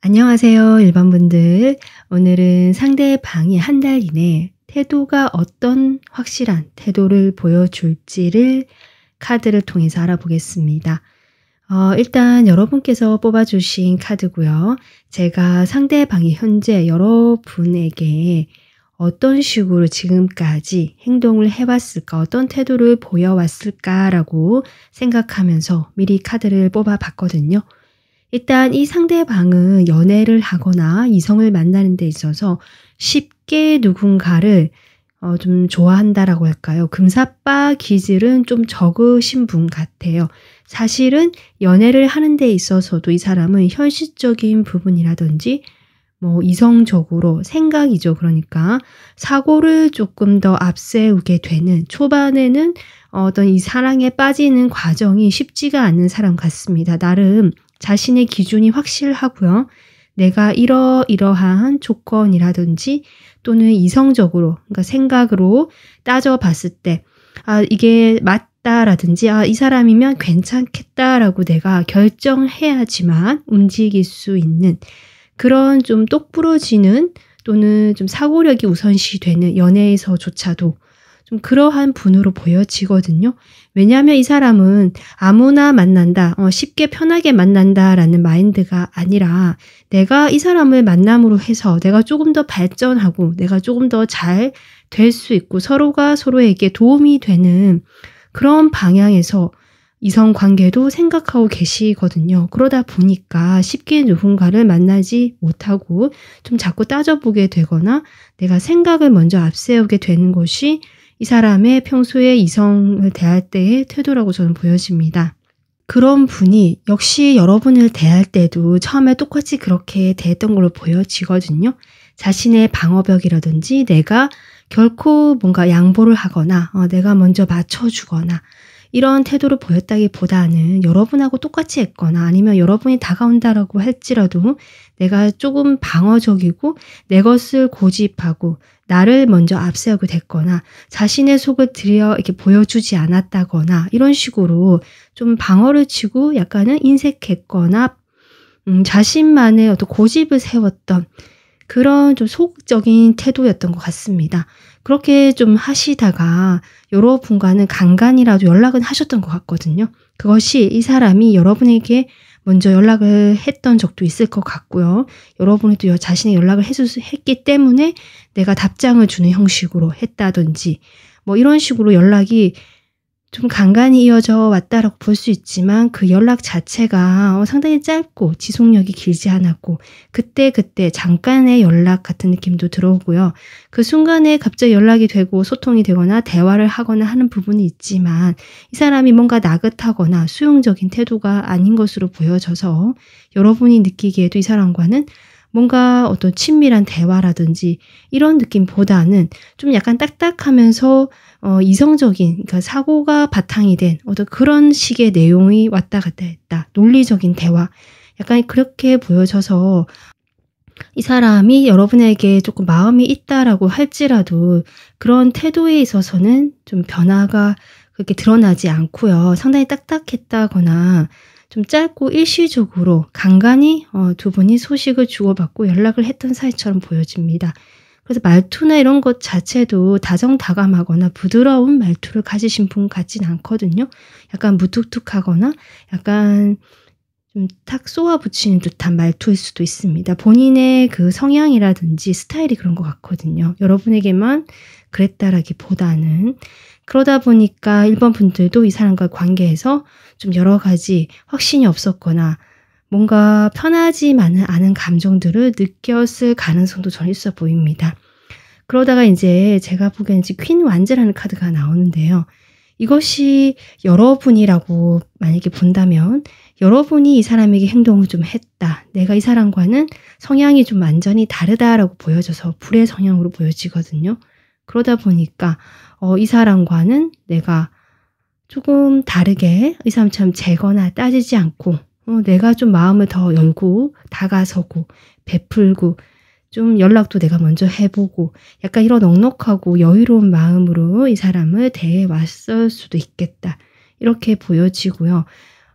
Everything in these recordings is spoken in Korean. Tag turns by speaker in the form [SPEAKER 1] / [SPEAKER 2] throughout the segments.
[SPEAKER 1] 안녕하세요, 일반 분들. 오늘은 상대방이 한 달 이내 태도가 어떤 확실한 태도를 보여줄지를 카드를 통해서 알아보겠습니다. 일단 여러분께서 뽑아주신 카드고요. 제가 상대방이 현재 여러분에게 어떤 식으로 지금까지 행동을 해왔을까, 어떤 태도를 보여왔을까라고 생각하면서 미리 카드를 뽑아봤거든요. 일단 이 상대방은 연애를 하거나 이성을 만나는 데 있어서 쉽게 누군가를 좀 좋아한다라고 할까요? 금사빠 기질은 좀 적으신 분 같아요. 사실은 연애를 하는 데 있어서도 이 사람은 현실적인 부분이라든지 이성적으로 생각이죠. 그러니까 사고를 조금 더 앞세우게 되는, 초반에는 어떤 이 사랑에 빠지는 과정이 쉽지가 않은 사람 같습니다. 나름 자신의 기준이 확실하고요. 내가 이러이러한 조건이라든지 또는 이성적으로, 그러니까 생각으로 따져봤을 때 이게 맞다라든지 이 사람이면 괜찮겠다라고 내가 결정해야지만 움직일 수 있는 그런 좀 똑부러지는 또는 좀 사고력이 우선시 되는, 연애에서조차도 좀 그러한 분으로 보여지거든요. 왜냐하면 이 사람은 아무나 만난다, 쉽게 편하게 만난다라는 마인드가 아니라 내가 이 사람을 만남으로 해서 내가 조금 더 발전하고 내가 조금 더 잘 될 수 있고 서로가 서로에게 도움이 되는 그런 방향에서 이성관계도 생각하고 계시거든요. 그러다 보니까 쉽게 누군가를 만나지 못하고 좀 자꾸 따져보게 되거나 내가 생각을 먼저 앞세우게 되는 것이 이 사람의 평소에 이성을 대할 때의 태도라고 저는 보여집니다. 그런 분이 역시 여러분을 대할 때도 처음에 똑같이 그렇게 대했던 걸로 보여지거든요. 자신의 방어벽이라든지 내가 결코 뭔가 양보를 하거나 내가 먼저 맞춰주거나 이런 태도를 보였다기보다는 여러분하고 똑같이 했거나 아니면 여러분이 다가온다라고 할지라도 내가 조금 방어적이고 내 것을 고집하고 나를 먼저 앞세우게 됐거나 자신의 속을 이렇게 보여주지 않았다거나 이런 식으로 좀 방어를 치고 약간은 인색했거나 자신만의 어떤 고집을 세웠던 그런 좀 소극적인 태도였던 것 같습니다. 그렇게 좀 하시다가 여러분과는 간간이라도 연락은 하셨던 것 같거든요. 그것이 이 사람이 여러분에게 먼저 연락을 했던 적도 있을 것 같고요. 여러분이 또 자신의 연락을 했기 때문에 내가 답장을 주는 형식으로 했다든지 이런 식으로 연락이 좀 간간히 이어져 왔다라고 볼 수 있지만 그 연락 자체가 상당히 짧고 지속력이 길지 않았고 그때 잠깐의 연락 같은 느낌도 들어오고요. 그 순간에 갑자기 연락이 되고 소통이 되거나 대화를 하거나 하는 부분이 있지만 이 사람이 뭔가 나긋하거나 수용적인 태도가 아닌 것으로 보여져서 여러분이 느끼기에도 이 사람과는 뭔가 어떤 친밀한 대화라든지 이런 느낌보다는 좀 약간 딱딱하면서 이성적인, 그러니까 사고가 바탕이 된 어떤 그런 식의 내용이 왔다 갔다 했다. 논리적인 대화. 약간 그렇게 보여져서 이 사람이 여러분에게 조금 마음이 있다라고 할지라도 그런 태도에 있어서는 좀 변화가 그렇게 드러나지 않고요. 상당히 딱딱했다거나 좀 짧고 일시적으로 간간히 두 분이 소식을 주고받고 연락을 했던 사이처럼 보여집니다. 그래서 말투나 이런 것 자체도 다정다감하거나 부드러운 말투를 가지신 분 같진 않거든요. 약간 무뚝뚝하거나 약간 좀 탁 쏘아붙이는 듯한 말투일 수도 있습니다. 본인의 그 성향이라든지 스타일이 그런 것 같거든요. 여러분에게만 그랬다라기보다는. 그러다 보니까 1번 분들도 이 사람과 관계에서 좀 여러 가지 확신이 없었거나 뭔가 편하지만은 않은 감정들을 느꼈을 가능성도 전 있어 보입니다. 그러다가 이제 제가 보기에는 퀸 완즈라는 카드가 나오는데요. 이것이 여러분이라고 만약에 본다면 여러분이 이 사람에게 행동을 좀 했다. 내가 이 사람과는 성향이 좀 완전히 다르다라고 보여져서 불의 성향으로 보여지거든요. 그러다 보니까 이 사람과는 내가 조금 다르게 이 사람처럼 재거나 따지지 않고 내가 좀 마음을 더 열고 다가서고 베풀고 좀 연락도 내가 먼저 해보고 약간 이런 넉넉하고 여유로운 마음으로 이 사람을 대해왔을 수도 있겠다. 이렇게 보여지고요.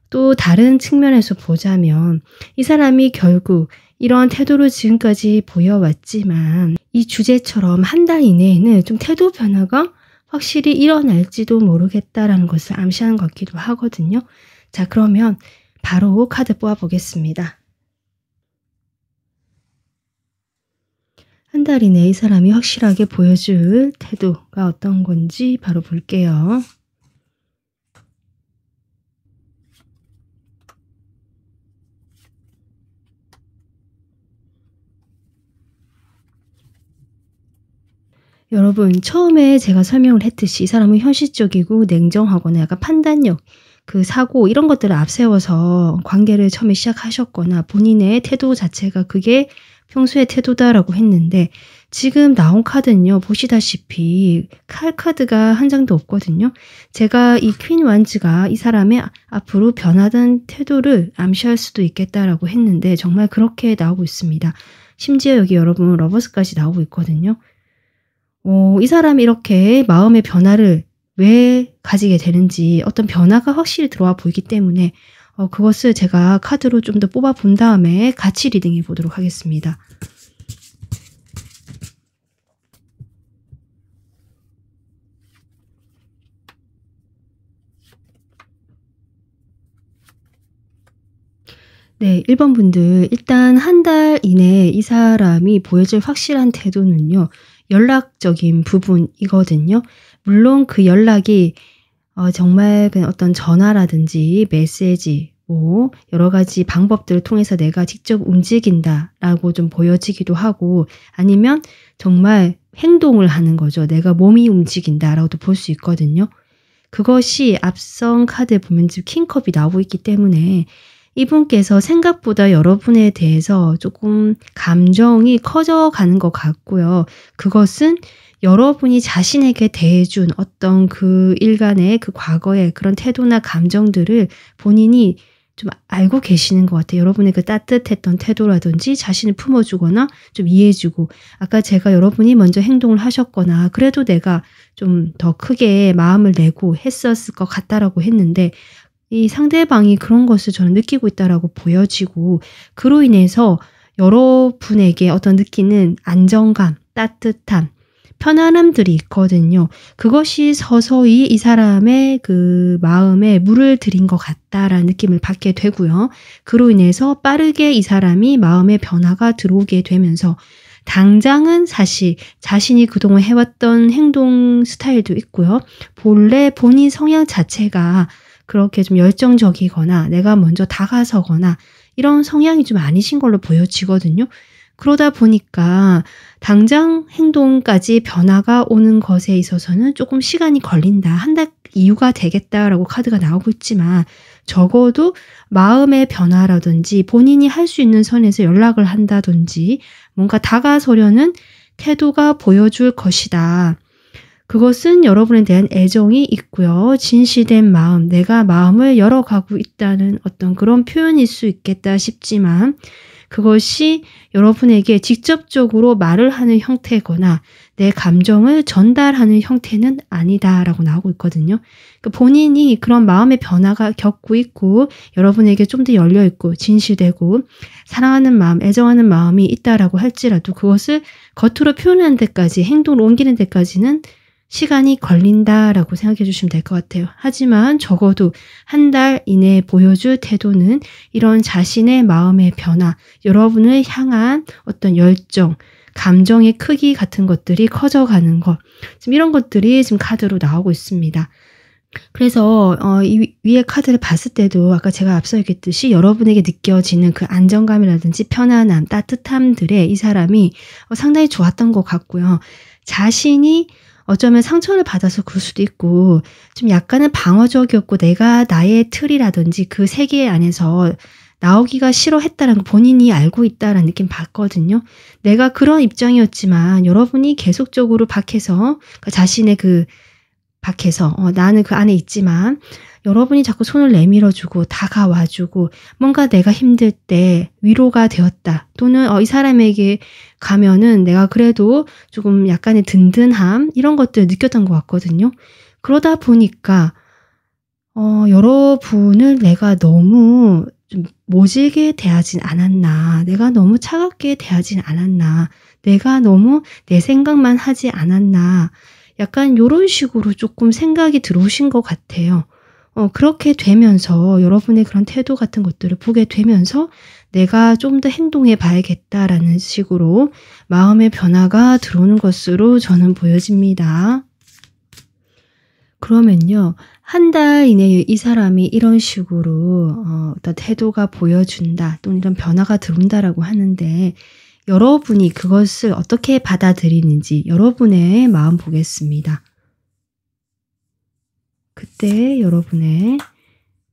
[SPEAKER 1] 또 다른 측면에서 보자면 이 사람이 결국 이런 태도로 지금까지 보여왔지만 이 주제처럼 한 달 이내에는 좀 태도 변화가 확실히 일어날지도 모르겠다라는 것을 암시하는 것 같기도 하거든요. 자, 그러면 바로 카드 뽑아보겠습니다. 한 달 이내에 이 사람이 확실하게 보여줄 태도가 어떤 건지 바로 볼게요. 여러분, 처음에 제가 설명을 했듯이 이 사람은 현실적이고 냉정하거나 약간 판단력, 그 사고 이런 것들을 앞세워서 관계를 처음에 시작하셨거나 본인의 태도 자체가 그게 평소의 태도다라고 했는데 지금 나온 카드는요. 보시다시피 칼 카드가 한 장도 없거든요. 제가 이 퀸 완즈가 이 사람의 앞으로 변하던 태도를 암시할 수도 있겠다라고 했는데 정말 그렇게 나오고 있습니다. 심지어 여기 여러분 러버스까지 나오고 있거든요. 이 사람이 이렇게 마음의 변화를 왜 가지게 되는지 어떤 변화가 확실히 들어와 보이기 때문에 그것을 제가 카드로 좀 더 뽑아 본 다음에 같이 리딩해 보도록 하겠습니다. 네, 1번 분들 일단 한 달 이내에 이 사람이 보여줄 확실한 태도는요. 연락적인 부분이거든요. 물론 그 연락이 정말 그냥 어떤 전화라든지 메시지 뭐 여러 가지 방법들을 통해서 내가 직접 움직인다라고 좀 보여지기도 하고 아니면 정말 행동을 하는 거죠. 내가 몸이 움직인다라고도 볼 수 있거든요. 그것이 앞선 카드에 보면 지금 킹컵이 나오고 있기 때문에 이분께서 생각보다 여러분에 대해서 조금 감정이 커져가는 것 같고요. 그것은 여러분이 자신에게 대해준 어떤 그 일간의 그 과거의 그런 태도나 감정들을 본인이 좀 알고 계시는 것 같아요. 여러분의 그 따뜻했던 태도라든지 자신을 품어주거나 좀 이해해주고 아까 제가 여러분이 먼저 행동을 하셨거나 그래도 내가 좀 더 크게 마음을 내고 했었을 것 같다라고 했는데 이 상대방이 그런 것을 저는 느끼고 있다라고 보여지고 그로 인해서 여러분에게 어떤 느끼는 안정감, 따뜻함, 편안함들이 있거든요. 그것이 서서히 이 사람의 그 마음에 물을 들인 것 같다라는 느낌을 받게 되고요. 그로 인해서 빠르게 이 사람이 마음의 변화가 들어오게 되면서 당장은 사실 자신이 그동안 해왔던 행동 스타일도 있고요. 본래 본인 성향 자체가 그렇게 좀 열정적이거나 내가 먼저 다가서거나 이런 성향이 좀 아니신 걸로 보여지거든요. 그러다 보니까 당장 행동까지 변화가 오는 것에 있어서는 조금 시간이 걸린다. 한 달 이유가 되겠다라고 카드가 나오고 있지만 적어도 마음의 변화라든지 본인이 할 수 있는 선에서 연락을 한다든지 뭔가 다가서려는 태도가 보여줄 것이다. 그것은 여러분에 대한 애정이 있고요. 진실된 마음, 내가 마음을 열어가고 있다는 어떤 그런 표현일 수 있겠다 싶지만 그것이 여러분에게 직접적으로 말을 하는 형태거나 내 감정을 전달하는 형태는 아니다라고 나오고 있거든요. 그러니까 본인이 그런 마음의 변화가 겪고 있고 여러분에게 좀 더 열려있고 진실되고 사랑하는 마음, 애정하는 마음이 있다라고 할지라도 그것을 겉으로 표현하는 데까지, 행동으로 옮기는 데까지는 시간이 걸린다라고 생각해 주시면 될 것 같아요. 하지만 적어도 한 달 이내에 보여줄 태도는 이런 자신의 마음의 변화, 여러분을 향한 어떤 열정, 감정의 크기 같은 것들이 커져가는 것, 지금 이런 것들이 지금 카드로 나오고 있습니다. 그래서 이 위에 카드를 봤을 때도 아까 제가 앞서 얘기했듯이 여러분에게 느껴지는 그 안정감이라든지 편안함, 따뜻함들에 이 사람이 상당히 좋았던 것 같고요. 자신이 어쩌면 상처를 받아서 그럴 수도 있고 좀 약간은 방어적이었고 내가 나의 틀이라든지 그 세계 안에서 나오기가 싫어했다는 걸 본인이 알고 있다라는 느낌 받거든요. 내가 그런 입장이었지만 여러분이 계속적으로 밖에서 그러니까 자신의 그 밖에서 나는 그 안에 있지만 여러분이 자꾸 손을 내밀어주고 다가와주고 뭔가 내가 힘들 때 위로가 되었다. 또는 이 사람에게 가면은 내가 그래도 조금 약간의 든든함 이런 것들을 느꼈던 것 같거든요. 그러다 보니까 여러분을 내가 너무 좀 모질게 대하진 않았나, 내가 너무 차갑게 대하진 않았나, 내가 너무 내 생각만 하지 않았나, 약간 요런 식으로 조금 생각이 들어오신 것 같아요. 그렇게 되면서 여러분의 그런 태도 같은 것들을 보게 되면서 내가 좀 더 행동해 봐야겠다라는 식으로 마음의 변화가 들어오는 것으로 저는 보여집니다. 그러면요, 한 달 이내에 이 사람이 이런 식으로 어떤 태도가 보여준다 또는 이런 변화가 들어온다라고 하는데 여러분이 그것을 어떻게 받아들이는지 여러분의 마음 보겠습니다. 그때 여러분의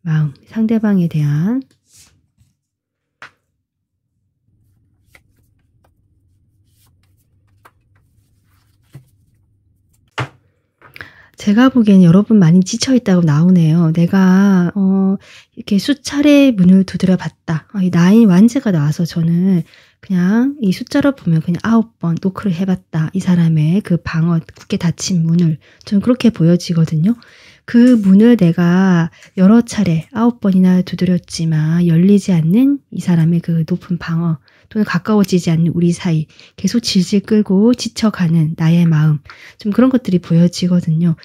[SPEAKER 1] 마음, 상대방에 대한 제가 보기엔 여러분 많이 지쳐있다고 나오네요. 내가 이렇게 수차례 문을 두드려 봤다. 이 나인 완즈가 나와서 저는 그냥 이 숫자로 보면 그냥 9번 노크를 해봤다. 이 사람의 그 방어, 굳게 닫힌 문을. 저는 그렇게 보여지거든요. 그 문을 내가 여러 차례 9번이나 두드렸지만 열리지 않는 이 사람의 그 높은 방어 또는 가까워지지 않는 우리 사이, 계속 질질 끌고 지쳐가는 나의 마음, 좀 그런 것들이 보여지거든요.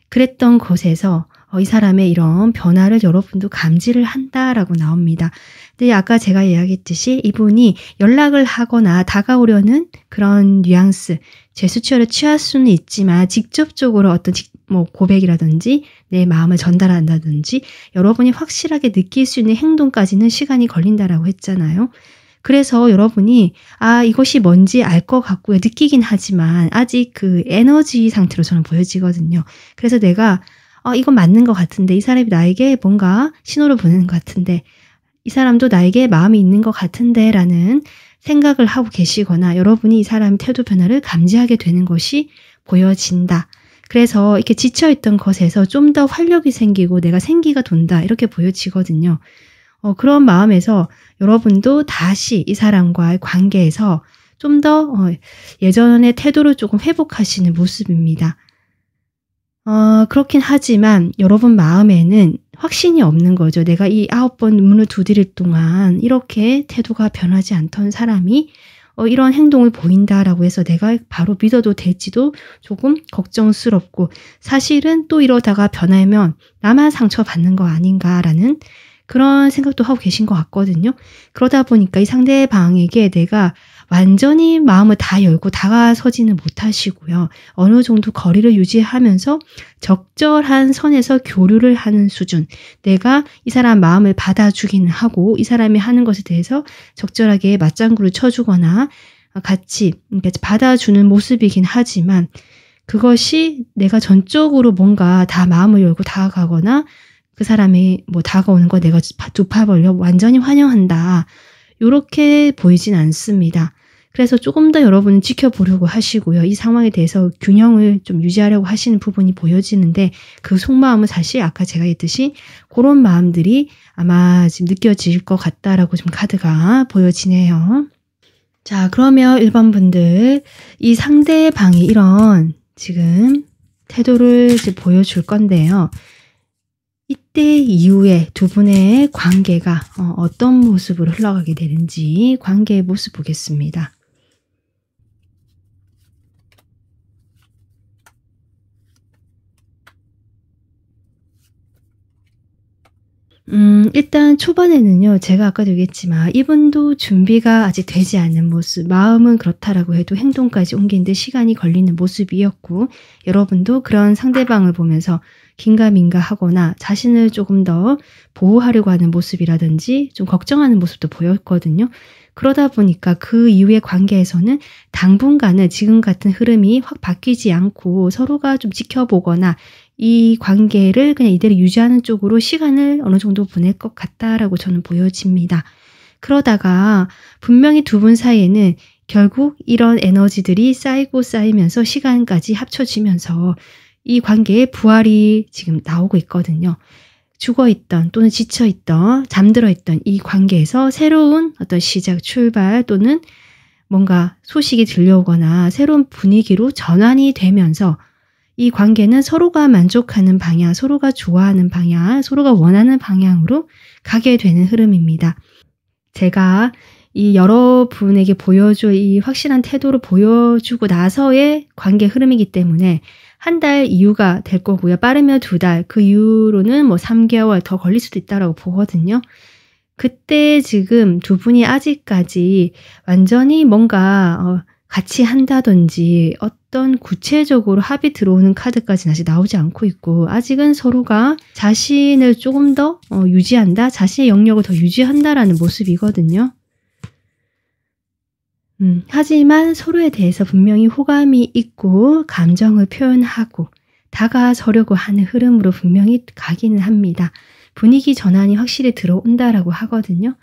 [SPEAKER 1] 그랬던 곳에서 이 사람의 이런 변화를 여러분도 감지를 한다라고 나옵니다. 근데 아까 제가 이야기했듯이 이분이 연락을 하거나 다가오려는 그런 뉘앙스, 제스처를 취할 수는 있지만 직접적으로 어떤 고백이라든지 내 마음을 전달한다든지 여러분이 확실하게 느낄 수 있는 행동까지는 시간이 걸린다라고 했잖아요. 그래서 여러분이 이것이 뭔지 알 것 같고요. 느끼긴 하지만 아직 그 에너지 상태로 저는 보여지거든요. 그래서 내가 이건 맞는 것 같은데, 이 사람이 나에게 뭔가 신호를 보내는 것 같은데, 이 사람도 나에게 마음이 있는 것 같은데 라는 생각을 하고 계시거나 여러분이 이 사람의 태도 변화를 감지하게 되는 것이 보여진다. 그래서 이렇게 지쳐있던 것에서 좀 더 활력이 생기고 내가 생기가 돈다, 이렇게 보여지거든요. 그런 마음에서 여러분도 다시 이 사람과의 관계에서 좀 더 예전의 태도를 조금 회복하시는 모습입니다. 그렇긴 하지만 여러분 마음에는 확신이 없는 거죠. 내가 이 9번 문을 두드릴 동안 이렇게 태도가 변하지 않던 사람이 이런 행동을 보인다라고 해서 내가 바로 믿어도 될지도 조금 걱정스럽고, 사실은 또 이러다가 변하면 나만 상처받는 거 아닌가라는 그런 생각도 하고 계신 것 같거든요. 그러다 보니까 이 상대방에게 내가 완전히 마음을 다 열고 다가서지는 못하시고요. 어느 정도 거리를 유지하면서 적절한 선에서 교류를 하는 수준, 내가 이 사람 마음을 받아주기는 하고 이 사람이 하는 것에 대해서 적절하게 맞장구를 쳐주거나 같이 받아주는 모습이긴 하지만, 그것이 내가 전적으로 뭔가 다 마음을 열고 다가가거나 그 사람이 다가오는 거 내가 두 팔 벌려 완전히 환영한다, 이렇게 보이진 않습니다. 그래서 조금 더 여러분은 지켜보려고 하시고요. 이 상황에 대해서 균형을 좀 유지하려고 하시는 부분이 보여지는데, 그 속마음은 사실 아까 제가 했듯이 그런 마음들이 아마 지금 느껴질 것 같다라고 좀 카드가 보여지네요. 자, 그러면 1번 분들, 이 상대방이 이런 지금 태도를 이제 보여줄 건데요. 이때 이후에 두 분의 관계가 어떤 모습으로 흘러가게 되는지 관계의 모습 보겠습니다. 일단 초반에는요, 제가 아까도 얘기했지만 이분도 준비가 아직 되지 않은 모습, 마음은 그렇다라고 해도 행동까지 옮기는데 시간이 걸리는 모습이었고, 여러분도 그런 상대방을 보면서 긴가민가 하거나 자신을 조금 더 보호하려고 하는 모습이라든지 좀 걱정하는 모습도 보였거든요. 그러다 보니까 그 이후의 관계에서는 당분간은 지금 같은 흐름이 확 바뀌지 않고 서로가 좀 지켜보거나 이 관계를 그냥 이대로 유지하는 쪽으로 시간을 어느 정도 보낼 것 같다라고 저는 보여집니다. 그러다가 분명히 두 분 사이에는 결국 이런 에너지들이 쌓이고 쌓이면서 시간까지 합쳐지면서 이 관계의 부활이 지금 나오고 있거든요. 죽어있던 또는 지쳐있던, 잠들어있던 이 관계에서 새로운 어떤 시작, 출발 또는 뭔가 소식이 들려오거나 새로운 분위기로 전환이 되면서 이 관계는 서로가 만족하는 방향, 서로가 좋아하는 방향, 서로가 원하는 방향으로 가게 되는 흐름입니다. 제가 이 여러분에게 보여줄 이 확실한 태도를 보여주고 나서의 관계 흐름이기 때문에 한 달 이후가 될 거고요. 빠르면 2달, 그 이후로는 뭐 3개월 더 걸릴 수도 있다고 보거든요. 그때 지금 두 분이 아직까지 완전히 뭔가 같이 한다든지 어떤 구체적으로 합의 들어오는 카드까지는 아직 나오지 않고 있고, 아직은 서로가 자신을 조금 더 유지한다, 자신의 영역을 더 유지한다라는 모습이거든요. 하지만 서로에 대해서 분명히 호감이 있고 감정을 표현하고 다가서려고 하는 흐름으로 분명히 가기는 합니다. 분위기 전환이 확실히 들어온다라고 하거든요.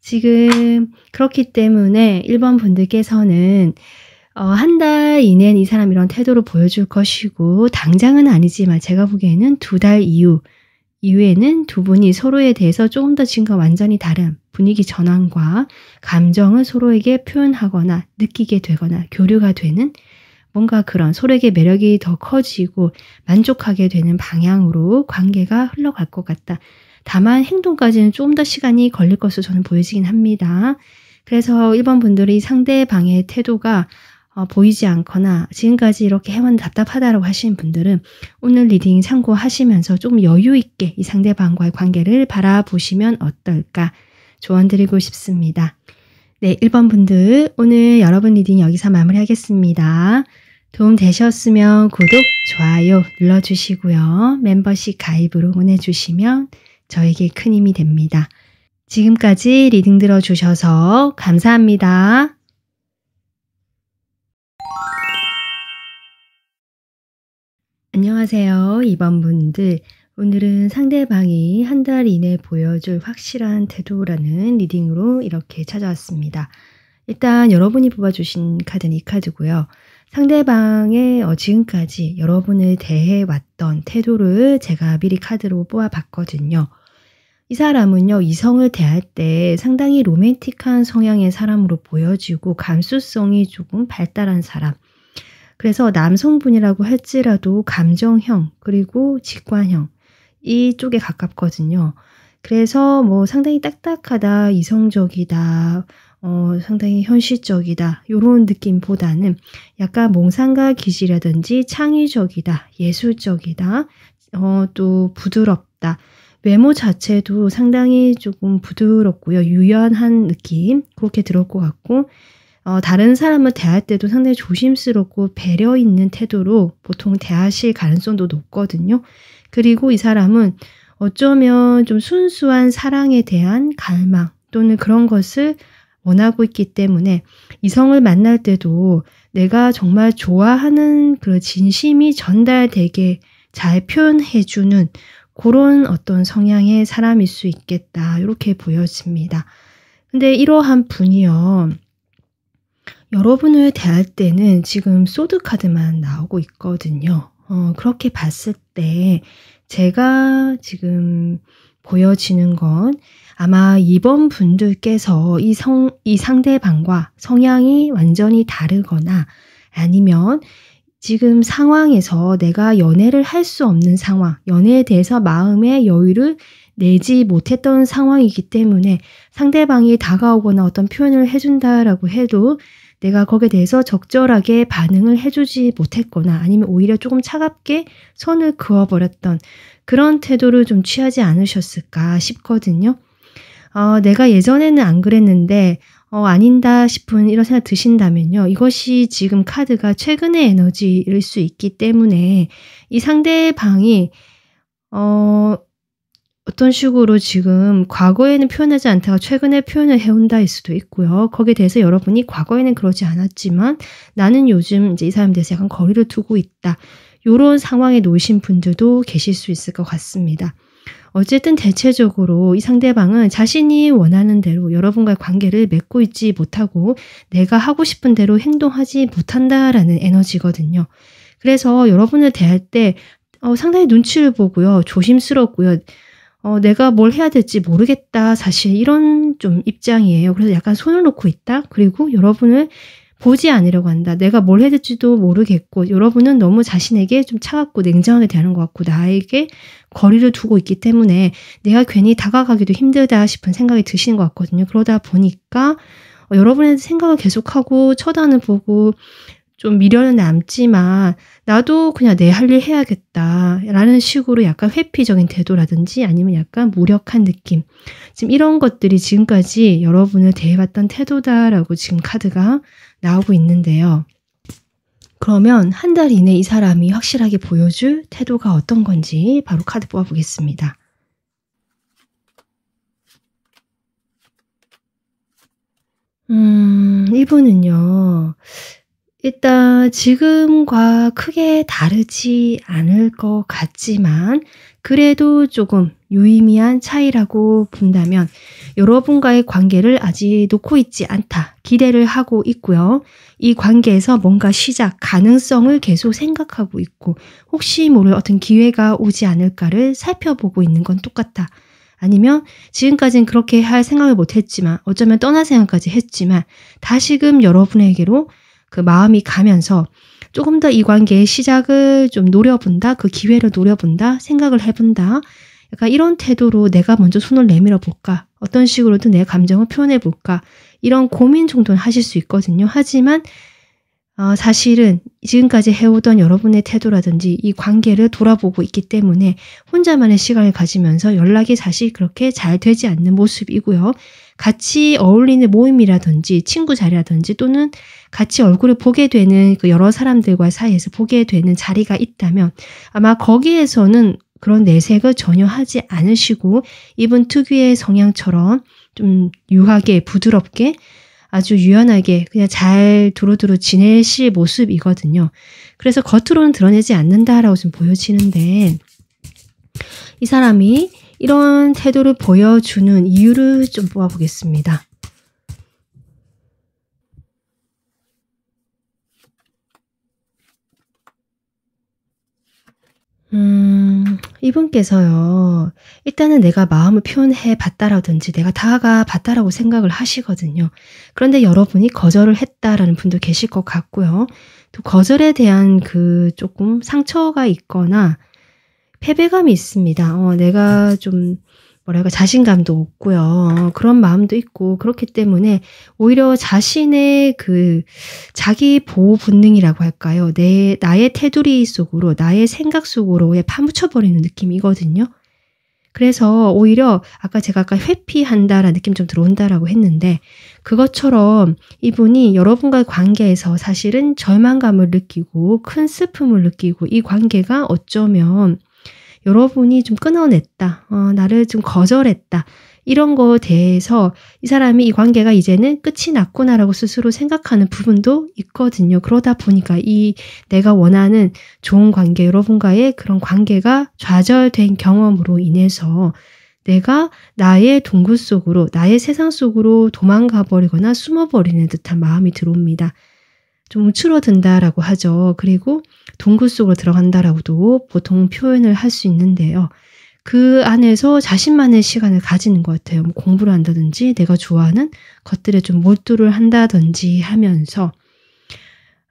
[SPEAKER 1] 지금 그렇기 때문에 1번 분들께서는 한 달 이내는 이 사람이 이런 태도를 보여줄 것이고, 당장은 아니지만 제가 보기에는 2달 이후에는 두 분이 서로에 대해서 조금 더 지금과 완전히 다른 분위기 전환과 감정을 서로에게 표현하거나 느끼게 되거나 교류가 되는 뭔가 그런 서로에게 매력이 더 커지고 만족하게 되는 방향으로 관계가 흘러갈 것 같다. 다만 행동까지는 조금 더 시간이 걸릴 것으로 저는 보여지긴 합니다. 그래서 1번 분들이 상대방의 태도가 보이지 않거나 지금까지 이렇게 해왔는데 답답하다고 하시는 분들은 오늘 리딩 참고하시면서 조금 여유 있게 이 상대방과의 관계를 바라보시면 어떨까 조언 드리고 싶습니다. 네, 1번 분들 오늘 여러분 리딩 여기서 마무리하겠습니다. 도움 되셨으면 구독, 좋아요 눌러주시고요. 멤버십 가입으로 응원해주시면 저에게 큰 힘이 됩니다. 지금까지 리딩 들어주셔서 감사합니다. 안녕하세요. 2번 분들. 오늘은 상대방이 한 달 이내 보여줄 확실한 태도라는 리딩으로 이렇게 찾아왔습니다. 일단 여러분이 뽑아주신 카드는 이 카드고요. 상대방의 지금까지 여러분을 대해왔던 태도를 제가 미리 카드로 뽑아봤거든요. 이 사람은요, 이성을 대할 때 상당히 로맨틱한 성향의 사람으로 보여지고 감수성이 조금 발달한 사람. 그래서 남성분이라고 할지라도 감정형 그리고 직관형 이쪽에 가깝거든요. 그래서 뭐 상당히 딱딱하다, 이성적이다, 상당히 현실적이다 이런 느낌보다는 약간 몽상가 기질이라든지 창의적이다, 예술적이다, 또 부드럽다. 외모 자체도 상당히 조금 부드럽고요. 유연한 느낌 그렇게 들어올 것 같고, 다른 사람을 대할 때도 상당히 조심스럽고 배려 있는 태도로 보통 대하실 가능성도 높거든요. 그리고 이 사람은 어쩌면 좀 순수한 사랑에 대한 갈망 또는 그런 것을 원하고 있기 때문에 이성을 만날 때도 내가 정말 좋아하는 그 진심이 전달되게 잘 표현해주는 그런 어떤 성향의 사람일 수 있겠다 이렇게 보여집니다. 근데 이러한 분이요, 여러분을 대할 때는 지금 소드 카드만 나오고 있거든요. 그렇게 봤을 때 제가 지금 보여지는 건 아마 2번 분들께서 이 상대방과 성향이 완전히 다르거나 아니면 지금 상황에서 내가 연애를 할 수 없는 상황, 연애에 대해서 마음의 여유를 내지 못했던 상황이기 때문에 상대방이 다가오거나 어떤 표현을 해준다라고 해도 내가 거기에 대해서 적절하게 반응을 해주지 못했거나 아니면 오히려 조금 차갑게 선을 그어버렸던 그런 태도를 좀 취하지 않으셨을까 싶거든요. 내가 예전에는 안 그랬는데 아닌다 싶은 이런 생각 드신다면요. 이것이 지금 카드가 최근의 에너지일 수 있기 때문에 이 상대방이 어떤 식으로 지금 과거에는 표현하지 않다가 최근에 표현을 해온다일 수도 있고요. 거기에 대해서 여러분이 과거에는 그러지 않았지만 나는 요즘 이제 이 사람에 대해서 약간 거리를 두고 있다. 이런 상황에 놓이신 분들도 계실 수 있을 것 같습니다. 어쨌든 대체적으로 이 상대방은 자신이 원하는 대로 여러분과의 관계를 맺고 있지 못하고 내가 하고 싶은 대로 행동하지 못한다라는 에너지거든요. 그래서 여러분을 대할 때 상당히 눈치를 보고요. 조심스럽고요. 내가 뭘 해야 될지 모르겠다. 사실 이런 좀 입장이에요. 그래서 약간 손을 놓고 있다. 그리고 여러분을 보지 않으려고 한다. 내가 뭘 해야 될지도 모르겠고 여러분은 너무 자신에게 좀 차갑고 냉정하게 대하는 것 같고 나에게 거리를 두고 있기 때문에 내가 괜히 다가가기도 힘들다 싶은 생각이 드시는 것 같거든요. 그러다 보니까 여러분의 생각을 계속하고 쳐다는 보고 좀 미련은 남지만 나도 그냥 내 할 일 해야겠다라는 식으로 약간 회피적인 태도라든지 아니면 약간 무력한 느낌. 지금 이런 것들이 지금까지 여러분을 대해왔던 태도다라고 지금 카드가 나오고 있는데요. 그러면 한 달 이내 이 사람이 확실하게 보여줄 태도가 어떤 건지 바로 카드 뽑아보겠습니다. 이분은요. 일단 지금과 크게 다르지 않을 것 같지만 그래도 조금 유의미한 차이라고 본다면 여러분과의 관계를 아직 놓고 있지 않다. 기대를 하고 있고요. 이 관계에서 뭔가 시작, 가능성을 계속 생각하고 있고 혹시 모를 어떤 기회가 오지 않을까를 살펴보고 있는 건 똑같다. 아니면 지금까지는 그렇게 할 생각을 못했지만 어쩌면 떠날 생각까지 했지만 다시금 여러분에게로 그 마음이 가면서 조금 더 이 관계의 시작을 좀 노려본다. 그 기회를 노려본다. 생각을 해본다. 약간 이런 태도로 내가 먼저 손을 내밀어 볼까? 어떤 식으로든 내 감정을 표현해 볼까? 이런 고민 정도는 하실 수 있거든요. 하지만 사실은 지금까지 해오던 여러분의 태도라든지 이 관계를 돌아보고 있기 때문에 혼자만의 시간을 가지면서 연락이 사실 그렇게 잘 되지 않는 모습이고요. 같이 어울리는 모임이라든지 친구 자리라든지 또는 같이 얼굴을 보게 되는 그 여러 사람들과 사이에서 보게 되는 자리가 있다면 아마 거기에서는 그런 내색을 전혀 하지 않으시고 이분 특유의 성향처럼 좀 유하게 부드럽게 아주 유연하게 그냥 잘 두루두루 지내실 모습이거든요. 그래서 겉으로는 드러내지 않는다라고 좀 보여지는데 이 사람이 이런 태도를 보여주는 이유를 좀 뽑아보겠습니다. 이분께서요. 일단은 내가 마음을 표현해 봤다라든지 내가 다가가 봤다라고 생각을 하시거든요. 그런데 여러분이 거절을 했다라는 분도 계실 것 같고요. 또 거절에 대한 그 조금 상처가 있거나 패배감이 있습니다. 내가 좀 뭐랄까 자신감도 없고요. 그런 마음도 있고 그렇기 때문에 오히려 자신의 그 자기 보호 본능이라고 할까요? 나의 테두리 속으로 나의 생각 속으로 파묻혀 버리는 느낌이거든요. 그래서 오히려 제가 회피한다라는 느낌 좀 들어온다라고 했는데 그것처럼 이분이 여러분과의 관계에서 사실은 절망감을 느끼고 큰 슬픔을 느끼고 이 관계가 어쩌면 여러분이 좀 끊어냈다. 나를 좀 거절했다. 이런 거에 대해서 이 사람이 이 관계가 이제는 끝이 났구나라고 스스로 생각하는 부분도 있거든요. 그러다 보니까 이 내가 원하는 좋은 관계, 여러분과의 그런 관계가 좌절된 경험으로 인해서 내가 나의 동굴 속으로, 나의 세상 속으로 도망가 버리거나 숨어버리는 듯한 마음이 들어옵니다. 좀 움츠러든다라고 하죠. 그리고 동굴 속으로 들어간다라고도 보통 표현을 할 수 있는데요. 그 안에서 자신만의 시간을 가지는 것 같아요. 뭐 공부를 한다든지 내가 좋아하는 것들에 좀 몰두를 한다든지 하면서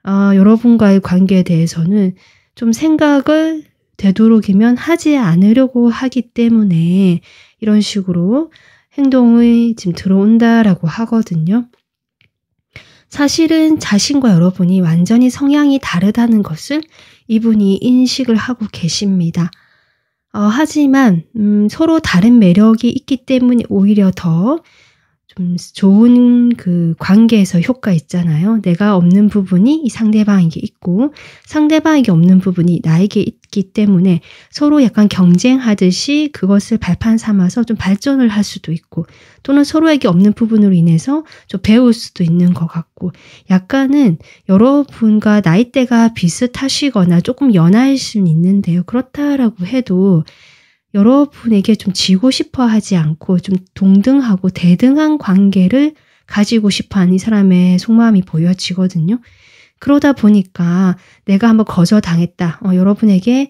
[SPEAKER 1] 여러분과의 관계에 대해서는 좀 생각을 되도록이면 하지 않으려고 하기 때문에 이런 식으로 행동이 지금 들어온다라고 하거든요. 사실은 자신과 여러분이 완전히 성향이 다르다는 것을 이분이 인식을 하고 계십니다. 하지만 서로 다른 매력이 있기 때문에 오히려 더 좀 좋은 그 관계에서 효과 있잖아요. 내가 없는 부분이 이 상대방에게 있고 상대방에게 없는 부분이 나에게 있기 때문에 서로 약간 경쟁하듯이 그것을 발판 삼아서 좀 발전을 할 수도 있고 또는 서로에게 없는 부분으로 인해서 좀 배울 수도 있는 것 같고 약간은 여러분과 나이대가 비슷하시거나 조금 연하일 수는 있는데요. 그렇다라고 해도 여러분에게 좀 지고 싶어 하지 않고 좀 동등하고 대등한 관계를 가지고 싶어 하는 이 사람의 속마음이 보여지거든요. 그러다 보니까 내가 한번 거절당했다. 여러분에게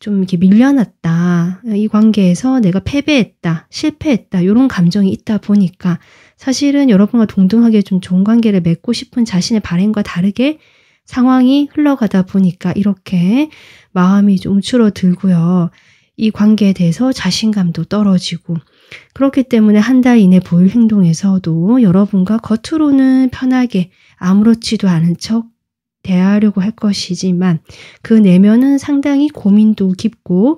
[SPEAKER 1] 좀 이렇게 밀려났다. 이 관계에서 내가 패배했다, 실패했다. 요런 감정이 있다 보니까 사실은 여러분과 동등하게 좀 좋은 관계를 맺고 싶은 자신의 바람과 다르게 상황이 흘러가다 보니까 이렇게 마음이 좀 움츠러들고요. 이 관계에 대해서 자신감도 떨어지고 그렇기 때문에 한 달 이내 보일 행동에서도 여러분과 겉으로는 편하게 아무렇지도 않은 척 대하려고 할 것이지만 그 내면은 상당히 고민도 깊고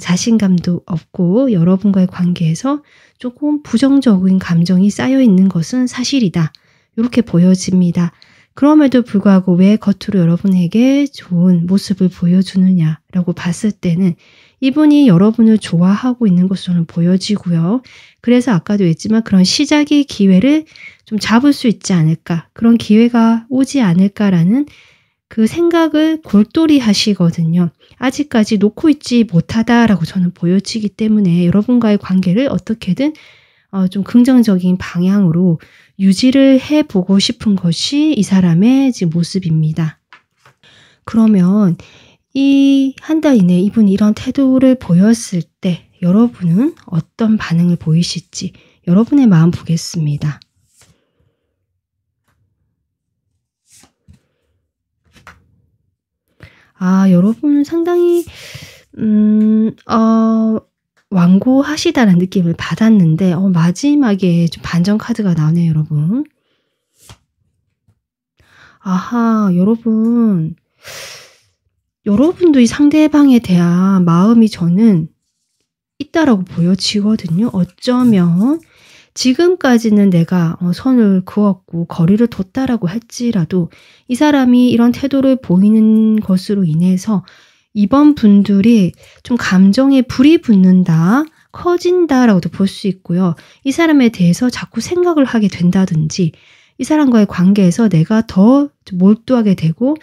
[SPEAKER 1] 자신감도 없고 여러분과의 관계에서 조금 부정적인 감정이 쌓여 있는 것은 사실이다. 이렇게 보여집니다. 그럼에도 불구하고 왜 겉으로 여러분에게 좋은 모습을 보여주느냐라고 봤을 때는 이분이 여러분을 좋아하고 있는 것으로는 보여지고요. 그래서 아까도 했지만 그런 시작의 기회를 좀 잡을 수 있지 않을까, 그런 기회가 오지 않을까라는 그 생각을 골똘히 하시거든요. 아직까지 놓고 있지 못하다라고 저는 보여지기 때문에 여러분과의 관계를 어떻게든 좀 긍정적인 방향으로 유지를 해보고 싶은 것이 이 사람의 지금 모습입니다. 그러면 이 한 달 이내 이분이 이런 태도를 보였을 때 여러분은 어떤 반응을 보이실지 여러분의 마음 보겠습니다. 여러분 상당히 완고하시다는 느낌을 받았는데 마지막에 좀 반전 카드가 나오네요, 여러분. 아하, 여러분도 이 상대방에 대한 마음이 저는 있다라고 보여지거든요. 어쩌면 지금까지는 내가 선을 그었고 거리를 뒀다라고 할지라도 이 사람이 이런 태도를 보이는 것으로 인해서 이번 분들이 좀 감정에 불이 붙는다, 커진다라고도 볼 수 있고요. 이 사람에 대해서 자꾸 생각을 하게 된다든지 이 사람과의 관계에서 내가 더 몰두하게 되고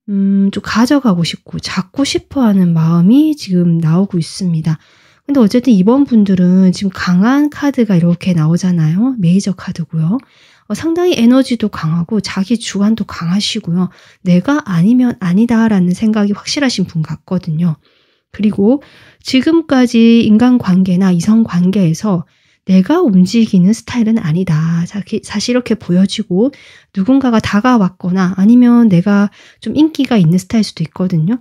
[SPEAKER 1] 좀 가져가고 싶고 잡고 싶어하는 마음이 지금 나오고 있습니다. 근데 어쨌든 이번 분들은 지금 강한 카드가 이렇게 나오잖아요. 메이저 카드고요. 상당히 에너지도 강하고 자기 주관도 강하시고요. 내가 아니면 아니다라는 생각이 확실하신 분 같거든요. 그리고 지금까지 인간관계나 이성관계에서 내가 움직이는 스타일은 아니다. 사실 이렇게 보여지고 누군가가 다가왔거나 아니면 내가 좀 인기가 있는 스타일 수도 있거든요.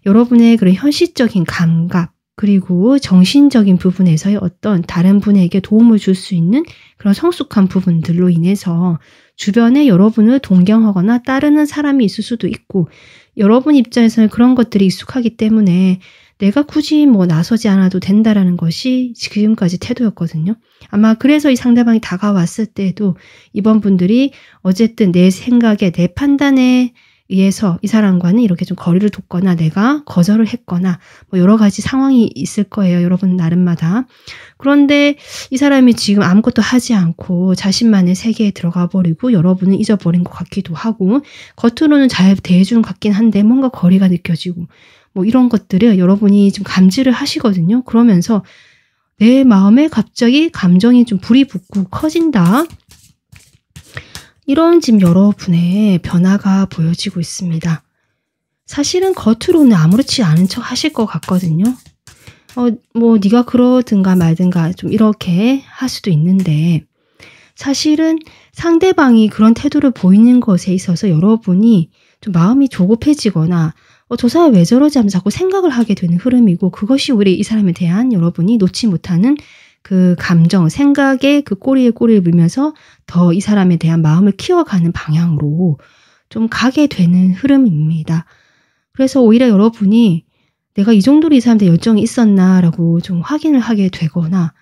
[SPEAKER 1] 여러분의 그런 현실적인 감각 그리고 정신적인 부분에서의 어떤 다른 분에게 도움을 줄 수 있는 그런 성숙한 부분들로 인해서 주변에 여러분을 동경하거나 따르는 사람이 있을 수도 있고 여러분 입장에서는 그런 것들이 익숙하기 때문에 내가 굳이 나서지 않아도 된다라는 것이 지금까지 태도였거든요. 아마 그래서 이 상대방이 다가왔을 때에도 이번 분들이 어쨌든 내 생각에 내 판단에 의해서 이 사람과는 이렇게 좀 거리를 뒀거나 내가 거절을 했거나 여러 가지 상황이 있을 거예요. 여러분 나름마다. 그런데 이 사람이 지금 아무것도 하지 않고 자신만의 세계에 들어가 버리고 여러분은 잊어버린 것 같기도 하고 겉으로는 잘 대해주는 것 같긴 한데 뭔가 거리가 느껴지고 이런 것들을 여러분이 좀 감지를 하시거든요. 그러면서 내 마음에 갑자기 감정이 좀 불이 붙고 커진다. 이런 지금 여러분의 변화가 보여지고 있습니다. 사실은 겉으로는 아무렇지 않은 척 하실 것 같거든요. 네가 그러든가 말든가 좀 이렇게 할 수도 있는데 사실은 상대방이 그런 태도를 보이는 것에 있어서 여러분이 좀 마음이 조급해지거나 저 사람 왜 저러지 하면서 자꾸 생각을 하게 되는 흐름이고 그것이 오히려 이 사람에 대한 여러분이 놓지 못하는 그 감정, 생각의 그 꼬리에 꼬리를 물면서 더 이 사람에 대한 마음을 키워가는 방향으로 좀 가게 되는 흐름입니다. 그래서 오히려 여러분이 내가 이 정도로 이 사람한테 열정이 있었나라고 좀 확인을 하게 되거나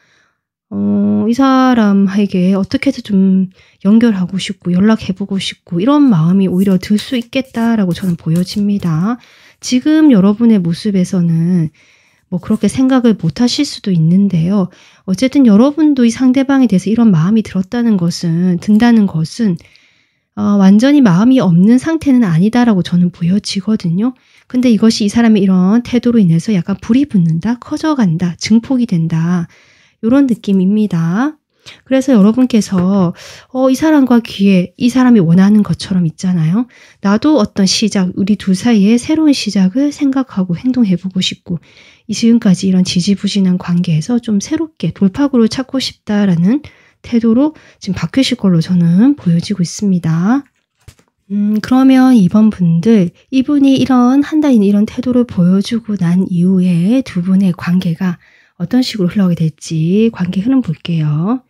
[SPEAKER 1] 이 사람에게 어떻게든 좀 연결하고 싶고 연락해보고 싶고 이런 마음이 오히려 들 수 있겠다라고 저는 보여집니다. 지금 여러분의 모습에서는 그렇게 생각을 못 하실 수도 있는데요. 어쨌든 여러분도 이 상대방에 대해서 이런 마음이 든다는 것은 완전히 마음이 없는 상태는 아니다라고 저는 보여지거든요. 근데 이것이 이 사람의 이런 태도로 인해서 약간 불이 붙는다, 커져간다, 증폭이 된다. 이런 느낌입니다. 그래서 여러분께서 이 사람과 이 사람이 원하는 것처럼 있잖아요. 나도 어떤 시작, 우리 둘 사이에 새로운 시작을 생각하고 행동해 보고 싶고 지금까지 이런 지지부진한 관계에서 좀 새롭게 돌파구를 찾고 싶다라는 태도로 지금 바뀌실 걸로 저는 보여지고 있습니다. 그러면 이번 분들, 이분이 한 달인 이런 태도를 보여주고 난 이후에 두 분의 관계가 어떤 식으로 흘러가게 될지 관계 흐름 볼게요.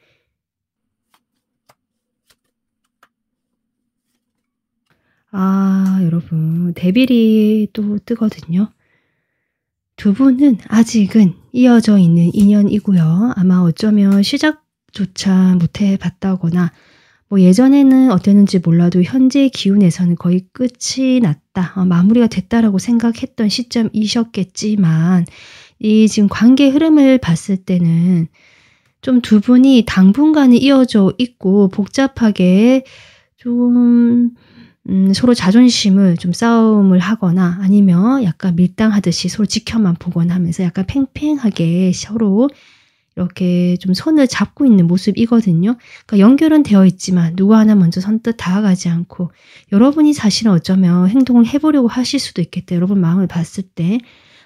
[SPEAKER 1] 여러분, 데빌이 또 뜨거든요. 두 분은 아직은 이어져 있는 인연이고요. 아마 어쩌면 시작조차 못 해봤다거나 예전에는 어땠는지 몰라도 현재 기운에서는 거의 끝이 났다, 마무리가 됐다라고 생각했던 시점이셨겠지만 이 지금 관계 흐름을 봤을 때는 좀 두 분이 당분간은 이어져 있고 복잡하게 좀 서로 자존심을 좀 싸움을 하거나 아니면 약간 밀당하듯이 서로 지켜만 보거나 하면서 약간 팽팽하게 서로 이렇게 좀 손을 잡고 있는 모습이거든요. 그러니까 연결은 되어 있지만 누구 하나 먼저 선뜻 다가가지 않고 여러분이 사실은 어쩌면 행동을 해보려고 하실 수도 있겠다. 여러분 마음을 봤을 때.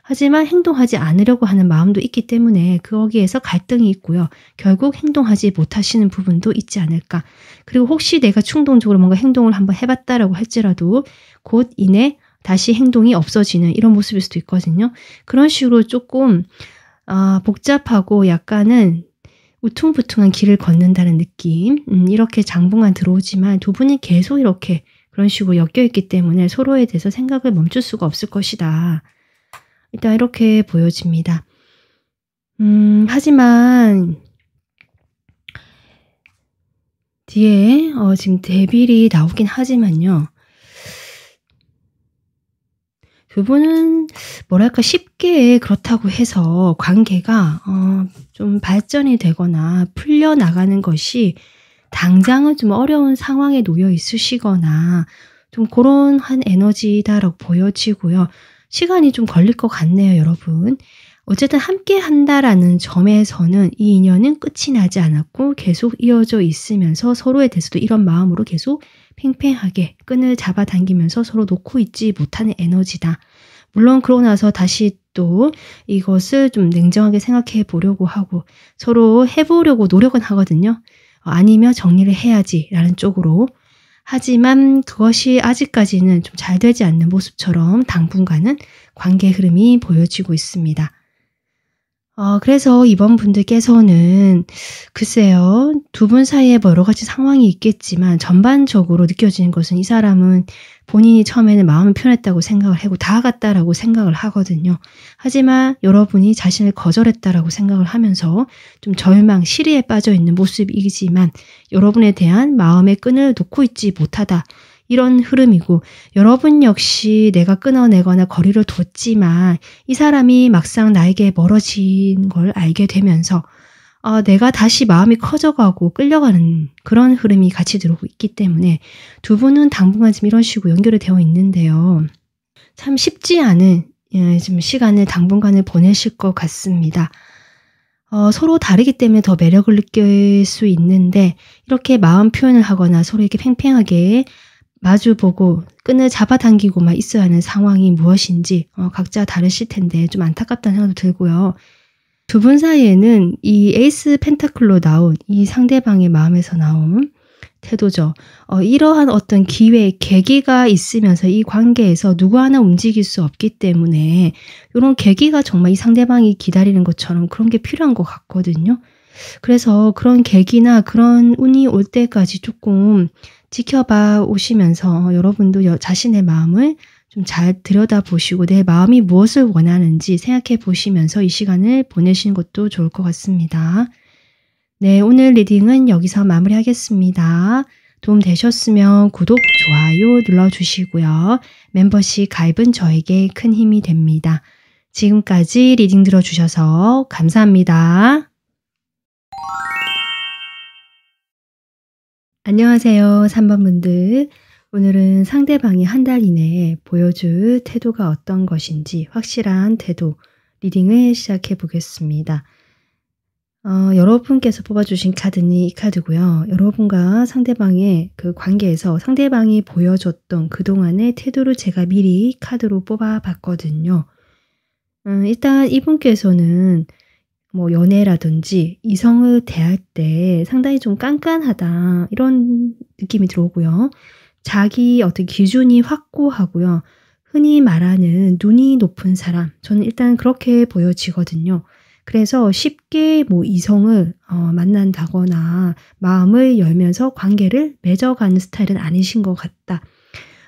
[SPEAKER 1] 하지만 행동하지 않으려고 하는 마음도 있기 때문에 거기에서 갈등이 있고요. 결국 행동하지 못하시는 부분도 있지 않을까. 그리고 혹시 내가 충동적으로 뭔가 행동을 한번 해봤다라고 할지라도 곧 이내 다시 행동이 없어지는 이런 모습일 수도 있거든요. 그런 식으로 조금 복잡하고 약간은 우퉁부퉁한 길을 걷는다는 느낌, 이렇게 장분간 들어오지만 두 분이 계속 이렇게 그런 식으로 엮여있기 때문에 서로에 대해서 생각을 멈출 수가 없을 것이다. 일단 이렇게 보여집니다. 하지만 뒤에 지금 데빌이 나오긴 하지만요. 두 분은 뭐랄까 쉽게 그렇다고 해서 관계가 좀 발전이 되거나 풀려나가는 것이 당장은 좀 어려운 상황에 놓여 있으시거나 좀 그런 한 에너지다라고 보여지고요. 시간이 좀 걸릴 것 같네요, 여러분. 어쨌든 함께 한다라는 점에서는 이 인연은 끝이 나지 않았고 계속 이어져 있으면서 서로에 대해서도 이런 마음으로 계속 팽팽하게 끈을 잡아당기면서 서로 놓고 있지 못하는 에너지다. 물론 그러고 나서 다시 또 이것을 좀 냉정하게 생각해 보려고 하고 서로 해보려고 노력은 하거든요. 아니면 정리를 해야지라는 쪽으로. 하지만 그것이 아직까지는 좀 잘 되지 않는 모습처럼 당분간은 관계 흐름이 보여지고 있습니다. 그래서 이번 분들께서는 글쎄요. 두 분 사이에 여러 가지 상황이 있겠지만 전반적으로 느껴지는 것은 이 사람은 본인이 처음에는 마음을 표현했다고 생각을 하고 다가갔다라고 생각을 하거든요. 하지만 여러분이 자신을 거절했다라고 생각을 하면서 좀 절망, 시리에 빠져 있는 모습이지만 여러분에 대한 마음의 끈을 놓고 있지 못하다. 이런 흐름이고 여러분 역시 내가 끊어내거나 거리를 뒀지만 이 사람이 막상 나에게 멀어진 걸 알게 되면서 내가 다시 마음이 커져가고 끌려가는 그런 흐름이 같이 들어오고 있기 때문에 두 분은 당분간 지금 이런 식으로 연결이 되어 있는데요. 참 쉽지 않은 지금 시간을 당분간을 보내실 것 같습니다. 서로 다르기 때문에 더 매력을 느낄 수 있는데 이렇게 마음 표현을 하거나 서로 이렇게 팽팽하게 마주보고 끈을 잡아당기고만 있어야 하는 상황이 무엇인지 각자 다르실 텐데 좀 안타깝다는 생각도 들고요. 두 분 사이에는 이 에이스 펜타클로 나온 이 상대방의 마음에서 나온 태도죠. 이러한 어떤 기회, 계기가 있으면서 이 관계에서 누구 하나 움직일 수 없기 때문에 이런 계기가 정말 이 상대방이 기다리는 것처럼 그런 게 필요한 것 같거든요. 그래서 그런 계기나 그런 운이 올 때까지 조금 지켜봐 오시면서 여러분도 자신의 마음을 좀 잘 들여다보시고 내 마음이 무엇을 원하는지 생각해 보시면서 이 시간을 보내시는 것도 좋을 것 같습니다. 네, 오늘 리딩은 여기서 마무리하겠습니다. 도움 되셨으면 구독, 좋아요 눌러주시고요. 멤버십 가입은 저에게 큰 힘이 됩니다. 지금까지 리딩 들어주셔서 감사합니다. 안녕하세요. 3번 분들. 오늘은 상대방이 한 달 이내에 보여줄 태도가 어떤 것인지 확실한 태도 리딩을 시작해 보겠습니다. 여러분께서 뽑아주신 카드는 이 카드고요. 여러분과 상대방의 그 관계에서 상대방이 보여줬던 그동안의 태도를 제가 미리 카드로 뽑아봤거든요. 일단 이분께서는 뭐 연애라든지 이성을 대할 때 상당히 좀 깐깐하다 이런 느낌이 들어오고요. 자기 어떤 기준이 확고하고요. 흔히 말하는 눈이 높은 사람, 저는 일단 그렇게 보여지거든요. 그래서 쉽게 뭐 이성을 만난다거나 마음을 열면서 관계를 맺어가는 스타일은 아니신 것 같다.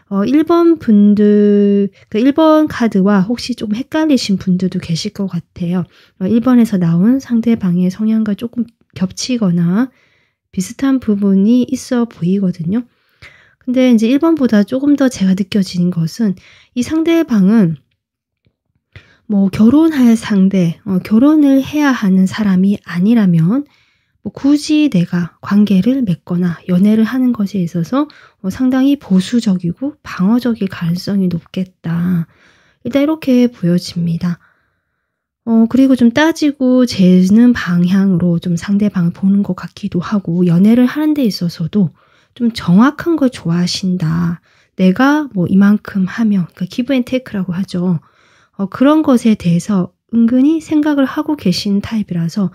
[SPEAKER 1] 1번 분들, 그 1번 카드와 혹시 좀 헷갈리신 분들도 계실 것 같아요. 1번에서 나온 상대방의 성향과 조금 겹치거나 비슷한 부분이 있어 보이거든요. 근데 이제 1번보다 조금 더 제가 느껴지는 것은 이 상대방은 뭐 결혼할 상대, 결혼을 해야 하는 사람이 아니라면 뭐 굳이 내가 관계를 맺거나 연애를 하는 것에 있어서 상당히 보수적이고 방어적일 가능성이 높겠다. 일단 이렇게 보여집니다. 그리고 좀 따지고 재는 방향으로 좀 상대방을 보는 것 같기도 하고 연애를 하는 데 있어서도 좀 정확한 걸 좋아하신다. 내가 뭐 이만큼 하면 그러니까 기브 앤 테이크라고 하죠. 그런 것에 대해서 은근히 생각을 하고 계신 타입이라서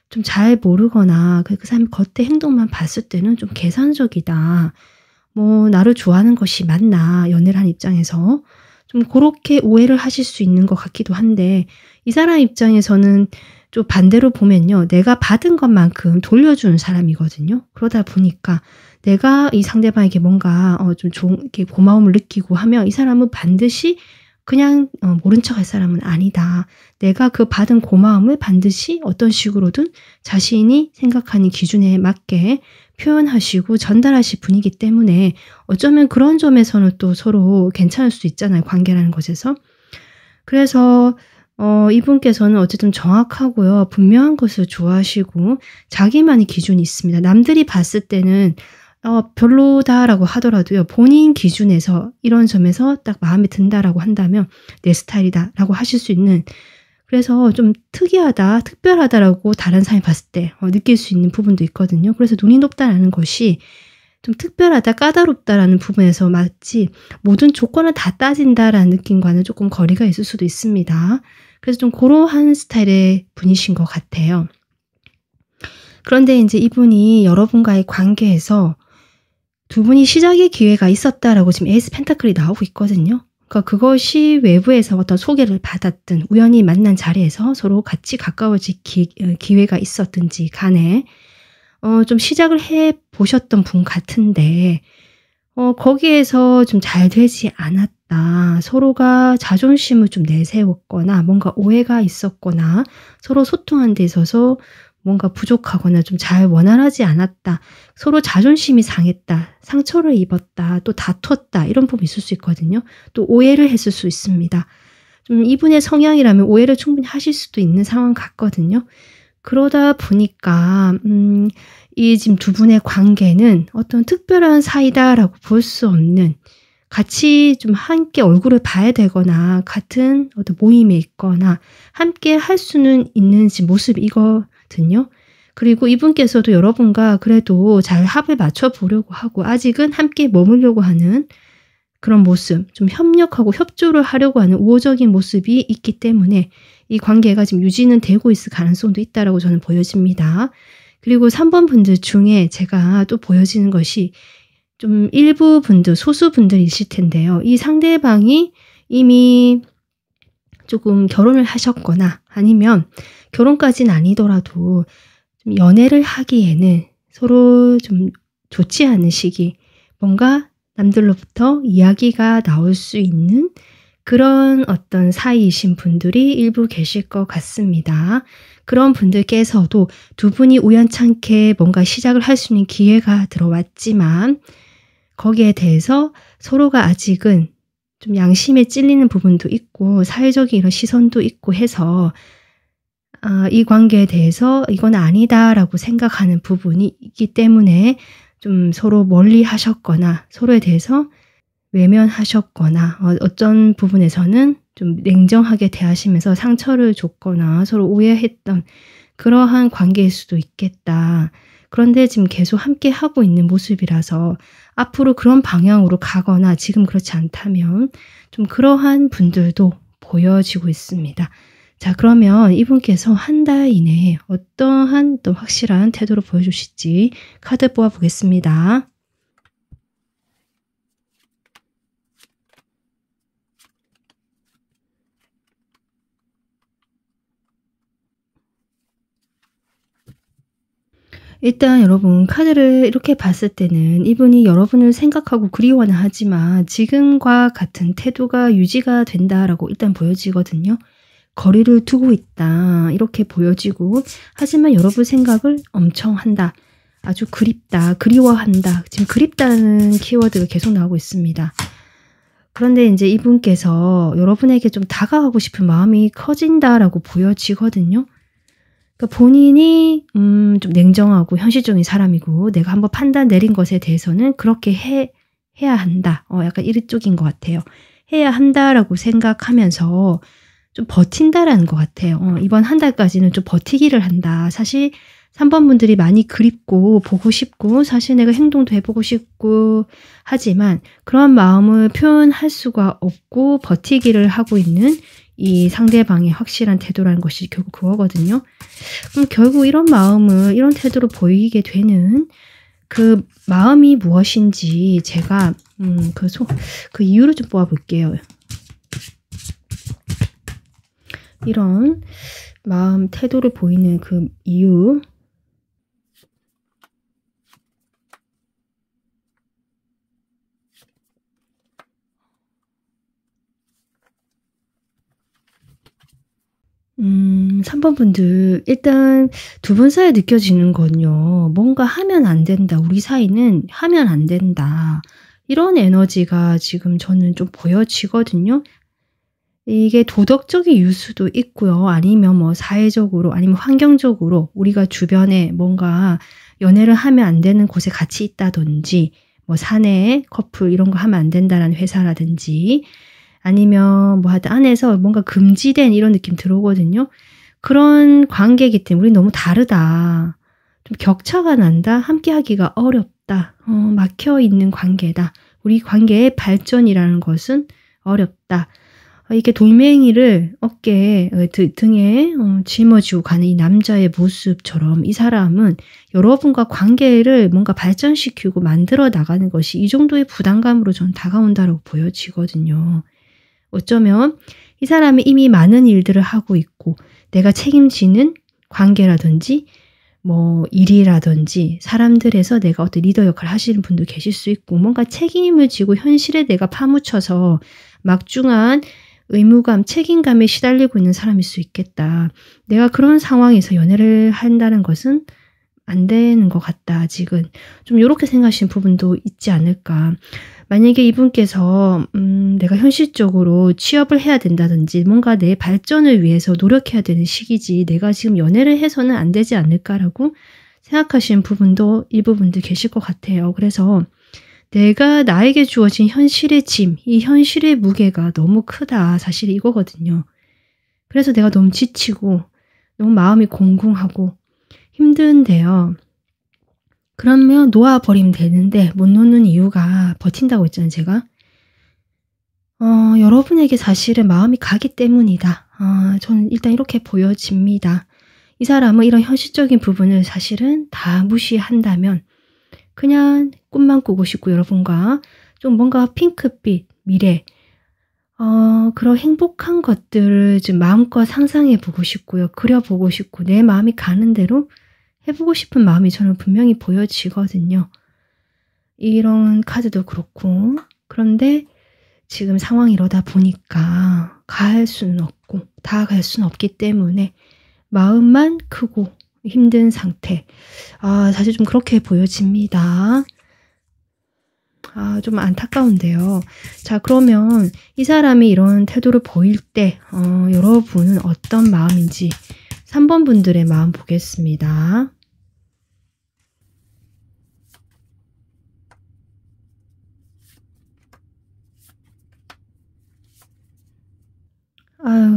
[SPEAKER 1] 좀 잘 모르거나 그 사람의 겉의 행동만 봤을 때는 좀 계산적이다. 뭐 나를 좋아하는 것이 맞나 연애를 한 입장에서 좀 그렇게 오해를 하실 수 있는 것 같기도 한데 이 사람 입장에서는 좀 반대로 보면요. 내가 받은 것만큼 돌려주는 사람이거든요. 그러다 보니까 내가 이 상대방에게 뭔가 좀 이렇게 고마움을 느끼고 하면 이 사람은 반드시 그냥 모른 척할 사람은 아니다. 내가 그 받은 고마움을 반드시 어떤 식으로든 자신이 생각하는 기준에 맞게 표현하시고 전달하실 분이기 때문에 어쩌면 그런 점에서는 또 서로 괜찮을 수 있잖아요. 관계라는 것에서. 그래서 이분께서는 어쨌든 정확하고요. 분명한 것을 좋아하시고 자기만의 기준이 있습니다. 남들이 봤을 때는 별로다라고 하더라도요. 본인 기준에서 이런 점에서 딱 마음에 든다라고 한다면 내 스타일이다라고 하실 수 있는 그래서 좀 특이하다, 특별하다라고 다른 사람이 봤을 때 느낄 수 있는 부분도 있거든요. 그래서 눈이 높다라는 것이 좀 특별하다, 까다롭다라는 부분에서 마치 모든 조건을 다 따진다라는 느낌과는 조금 거리가 있을 수도 있습니다. 그래서 좀 그러한 스타일의 분이신 것 같아요. 그런데 이제 이분이 여러분과의 관계에서 두 분이 시작의 기회가 있었다라고 지금 에이스 펜타클이 나오고 있거든요. 그러니까 그것이 외부에서 어떤 소개를 받았든 우연히 만난 자리에서 서로 같이 가까워질 기회가 있었든지 간에 좀 시작을 해 보셨던 분 같은데 거기에서 좀 잘 되지 않았다. 서로가 자존심을 좀 내세웠거나 뭔가 오해가 있었거나 서로 소통하는 데 있어서 뭔가 부족하거나 좀 잘 원활하지 않았다. 서로 자존심이 상했다. 상처를 입었다. 또 다퉜다. 이런 부분이 있을 수 있거든요. 또 오해를 했을 수 있습니다. 좀 이분의 성향이라면 오해를 충분히 하실 수도 있는 상황 같거든요. 그러다 보니까 이 지금 두 분의 관계는 어떤 특별한 사이다라고 볼 수 없는 같이 좀 함께 얼굴을 봐야 되거나 같은 어떤 모임에 있거나 함께 할 수는 있는 모습이거든요. 그리고 이분께서도 여러분과 그래도 잘 합을 맞춰 보려고 하고 아직은 함께 머물려고 하는 그런 모습, 좀 협력하고 협조를 하려고 하는 우호적인 모습이 있기 때문에 이 관계가 지금 유지는 되고 있을 가능성도 있다라고 저는 보여집니다. 그리고 3번 분들 중에 제가 또 보여지는 것이 좀 일부 분들, 소수 분들이실 텐데요. 이 상대방이 이미 조금 결혼을 하셨거나 아니면 결혼까지는 아니더라도 좀 연애를 하기에는 서로 좀 좋지 않은 시기, 뭔가 남들로부터 이야기가 나올 수 있는 그런 어떤 사이이신 분들이 일부 계실 것 같습니다. 그런 분들께서도 두 분이 우연찮게 뭔가 시작을 할 수 있는 기회가 들어왔지만 거기에 대해서 서로가 아직은 좀 양심에 찔리는 부분도 있고 사회적인 이런 시선도 있고 해서 이 관계에 대해서 이건 아니다라고 생각하는 부분이 있기 때문에 좀 서로 멀리 하셨거나 서로에 대해서 외면하셨거나 어떤 부분에서는 좀 냉정하게 대하시면서 상처를 줬거나 서로 오해했던 그러한 관계일 수도 있겠다. 그런데 지금 계속 함께 하고 있는 모습이라서 앞으로 그런 방향으로 가거나 지금 그렇지 않다면 좀 그러한 분들도 보여지고 있습니다. 자, 그러면 이분께서 한 달 이내에 어떠한 또 확실한 태도를 보여주실지 카드 뽑아 보겠습니다. 일단 여러분 카드를 이렇게 봤을 때는 이분이 여러분을 생각하고 그리워는 하지만 지금과 같은 태도가 유지가 된다라고 일단 보여지거든요. 거리를 두고 있다 이렇게 보여지고 하지만 여러분 생각을 엄청 한다. 아주 그립다, 그리워한다. 지금 그립다는 키워드가 계속 나오고 있습니다. 그런데 인제 이분께서 여러분에게 좀 다가가고 싶은 마음이 커진다라고 보여지거든요. 그러니까 본인이 좀 냉정하고 현실적인 사람이고 '내가 한번 판단 내린 것에 대해서는 그렇게 해야 한다.' 약간 이쪽인 것 같아요. '해야 한다.'라고 생각하면서 좀 버틴다라는 것 같아요. '이번 한 달까지는 좀 버티기를 한다.' 사실 3 번 분들이 많이 그립고 보고 싶고 사실 내가 행동도 해 보고 싶고 하지만 그런 마음을 표현할 수가 없고 버티기를 하고 있는 이 상대방의 확실한 태도라는 것이 결국 그거거든요. 그럼 결국 이런 마음을 이런 태도로 보이게 되는 그 마음이 무엇인지 제가 그 이유를 좀 뽑아 볼게요. 이런 마음 태도를 보이는 그 이유. 음, 3 번 분들 일단 두 분 사이에 느껴지는 건요. 뭔가 하면 안 된다. 우리 사이는 하면 안 된다. 이런 에너지가 지금 저는 좀 보여지거든요. 이게 도덕적인 이유일 수도 있고요. 아니면 뭐 사회적으로 아니면 환경적으로 우리가 주변에 뭔가 연애를 하면 안 되는 곳에 같이 있다든지 뭐 사내 커플 이런 거 하면 안 된다라는 회사라든지 아니면 뭐 하여튼 안에서 뭔가 금지된 이런 느낌 들어오거든요. 그런 관계이기 때문에 '우린 너무 다르다. 좀 격차가 난다. 함께하기가 어렵다. 막혀 있는 관계다. 우리 관계의 발전이라는 것은 어렵다.' 이게 돌멩이를 어깨에 등에 짊어지고 가는 이 남자의 모습처럼 이 사람은 여러분과 관계를 뭔가 발전시키고 만들어 나가는 것이 이 정도의 부담감으로 저는 다가온다라고 보여지거든요. 어쩌면 이 사람이 이미 많은 일들을 하고 있고 내가 책임지는 관계라든지 뭐 일이라든지 사람들에서 내가 어떤 리더 역할을 하시는 분도 계실 수 있고 뭔가 책임을 지고 현실에 내가 파묻혀서 막중한 의무감, 책임감에 시달리고 있는 사람일 수 있겠다. 내가 그런 상황에서 연애를 한다는 것은 안 되는 것 같다 아직은. 좀 요렇게 생각하시는 부분도 있지 않을까. 만약에 이분께서 내가 현실적으로 취업을 해야 된다든지 뭔가 내 발전을 위해서 노력해야 되는 시기지 '내가 지금 연애를 해서는 안 되지 않을까.'라고 생각하시는 부분도 일부분들 계실 것 같아요. 그래서 '내가 나에게 주어진 현실의 짐, 이 현실의 무게가 너무 크다.' 사실 이거거든요. 그래서 내가 너무 지치고 너무 마음이 공공하고 힘든데요. 그러면 놓아 버리면 되는데 못 놓는 이유가 버틴다고 했잖아요 제가. 여러분에게 사실은 마음이 가기 때문이다. 저는 일단 이렇게 보여집니다. 이 사람은 이런 현실적인 부분을 사실은 다 무시한다면 그냥 꿈만 꾸고 싶고 여러분과 좀 뭔가 핑크빛 미래 그런 행복한 것들을 좀 마음껏 상상해 보고 싶고요. 그려 보고 싶고 내 마음이 가는 대로 해 보고 싶은 마음이 저는 분명히 보여지거든요. 이런 카드도 그렇고. 그런데 지금 상황이 이러다 보니까 갈 수는 없고 다가갈 수는 없기 때문에 마음만 크고 힘든 상태. 사실 좀 그렇게 보여집니다. 좀 안타까운데요. 자, 그러면 이 사람이 이런 태도를 보일 때 여러분은 어떤 마음인지 3 번 분들의 마음 보겠습니다.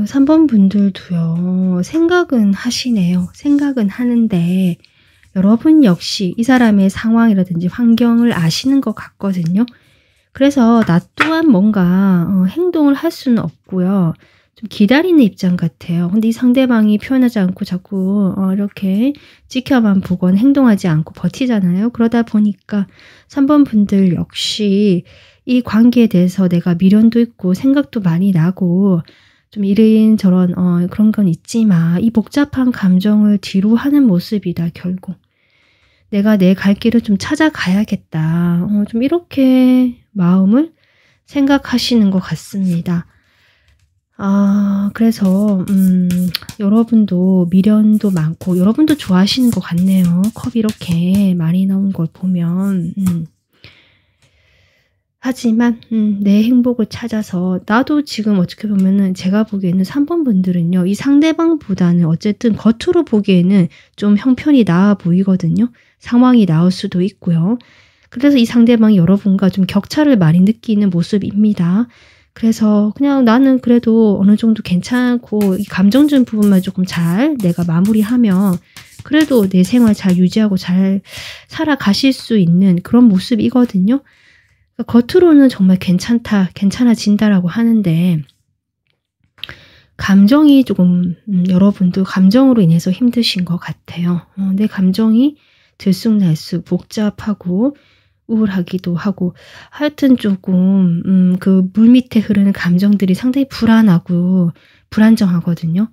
[SPEAKER 1] 3번 분들도요. 생각은 하시네요. 생각은 하는데 여러분 역시 이 사람의 상황이라든지 환경을 아시는 것 같거든요. 그래서 나 또한 뭔가 행동을 할 수는 없고요. 좀 기다리는 입장 같아요. 근데 이 상대방이 표현하지 않고 자꾸 이렇게 지켜만 보거나 행동하지 않고 버티잖아요. 그러다 보니까 3번 분들 역시 이 관계에 대해서 내가 미련도 있고 생각도 많이 나고 좀 이런저런 그런 건 있지만 이 복잡한 감정을 뒤로 하는 모습이다 결국. '내가 내 갈 길을 좀 찾아가야겠다.' 좀 이렇게 마음을 생각하시는 것 같습니다. 그래서 여러분도 미련도 많고 여러분도 좋아하시는 것 같네요. 컵이 이렇게 많이 나온 걸 보면. 하지만 내 행복을 찾아서 나도 지금 어떻게 보면은 제가 보기에는 3번 분들은요. 이 상대방보다는 어쨌든 겉으로 보기에는 좀 형편이 나아 보이거든요. 상황이 나을 수도 있고요. 그래서 이 상대방이 여러분과 좀 격차를 많이 느끼는 모습입니다. 그래서 그냥 나는 그래도 어느 정도 괜찮고 이 감정적인 부분만 조금 잘 내가 마무리하면 그래도 내 생활 잘 유지하고 잘 살아가실 수 있는 그런 모습이거든요. 그러니까 겉으로는 정말 괜찮다, 괜찮아진다라고 하는데 감정이 조금 여러분도 감정으로 인해서 힘드신 것 같아요. 내 감정이 들쑥날쑥 복잡하고 우울하기도 하고 하여튼 조금 그 물밑에 흐르는 감정들이 상당히 불안하고 불안정하거든요.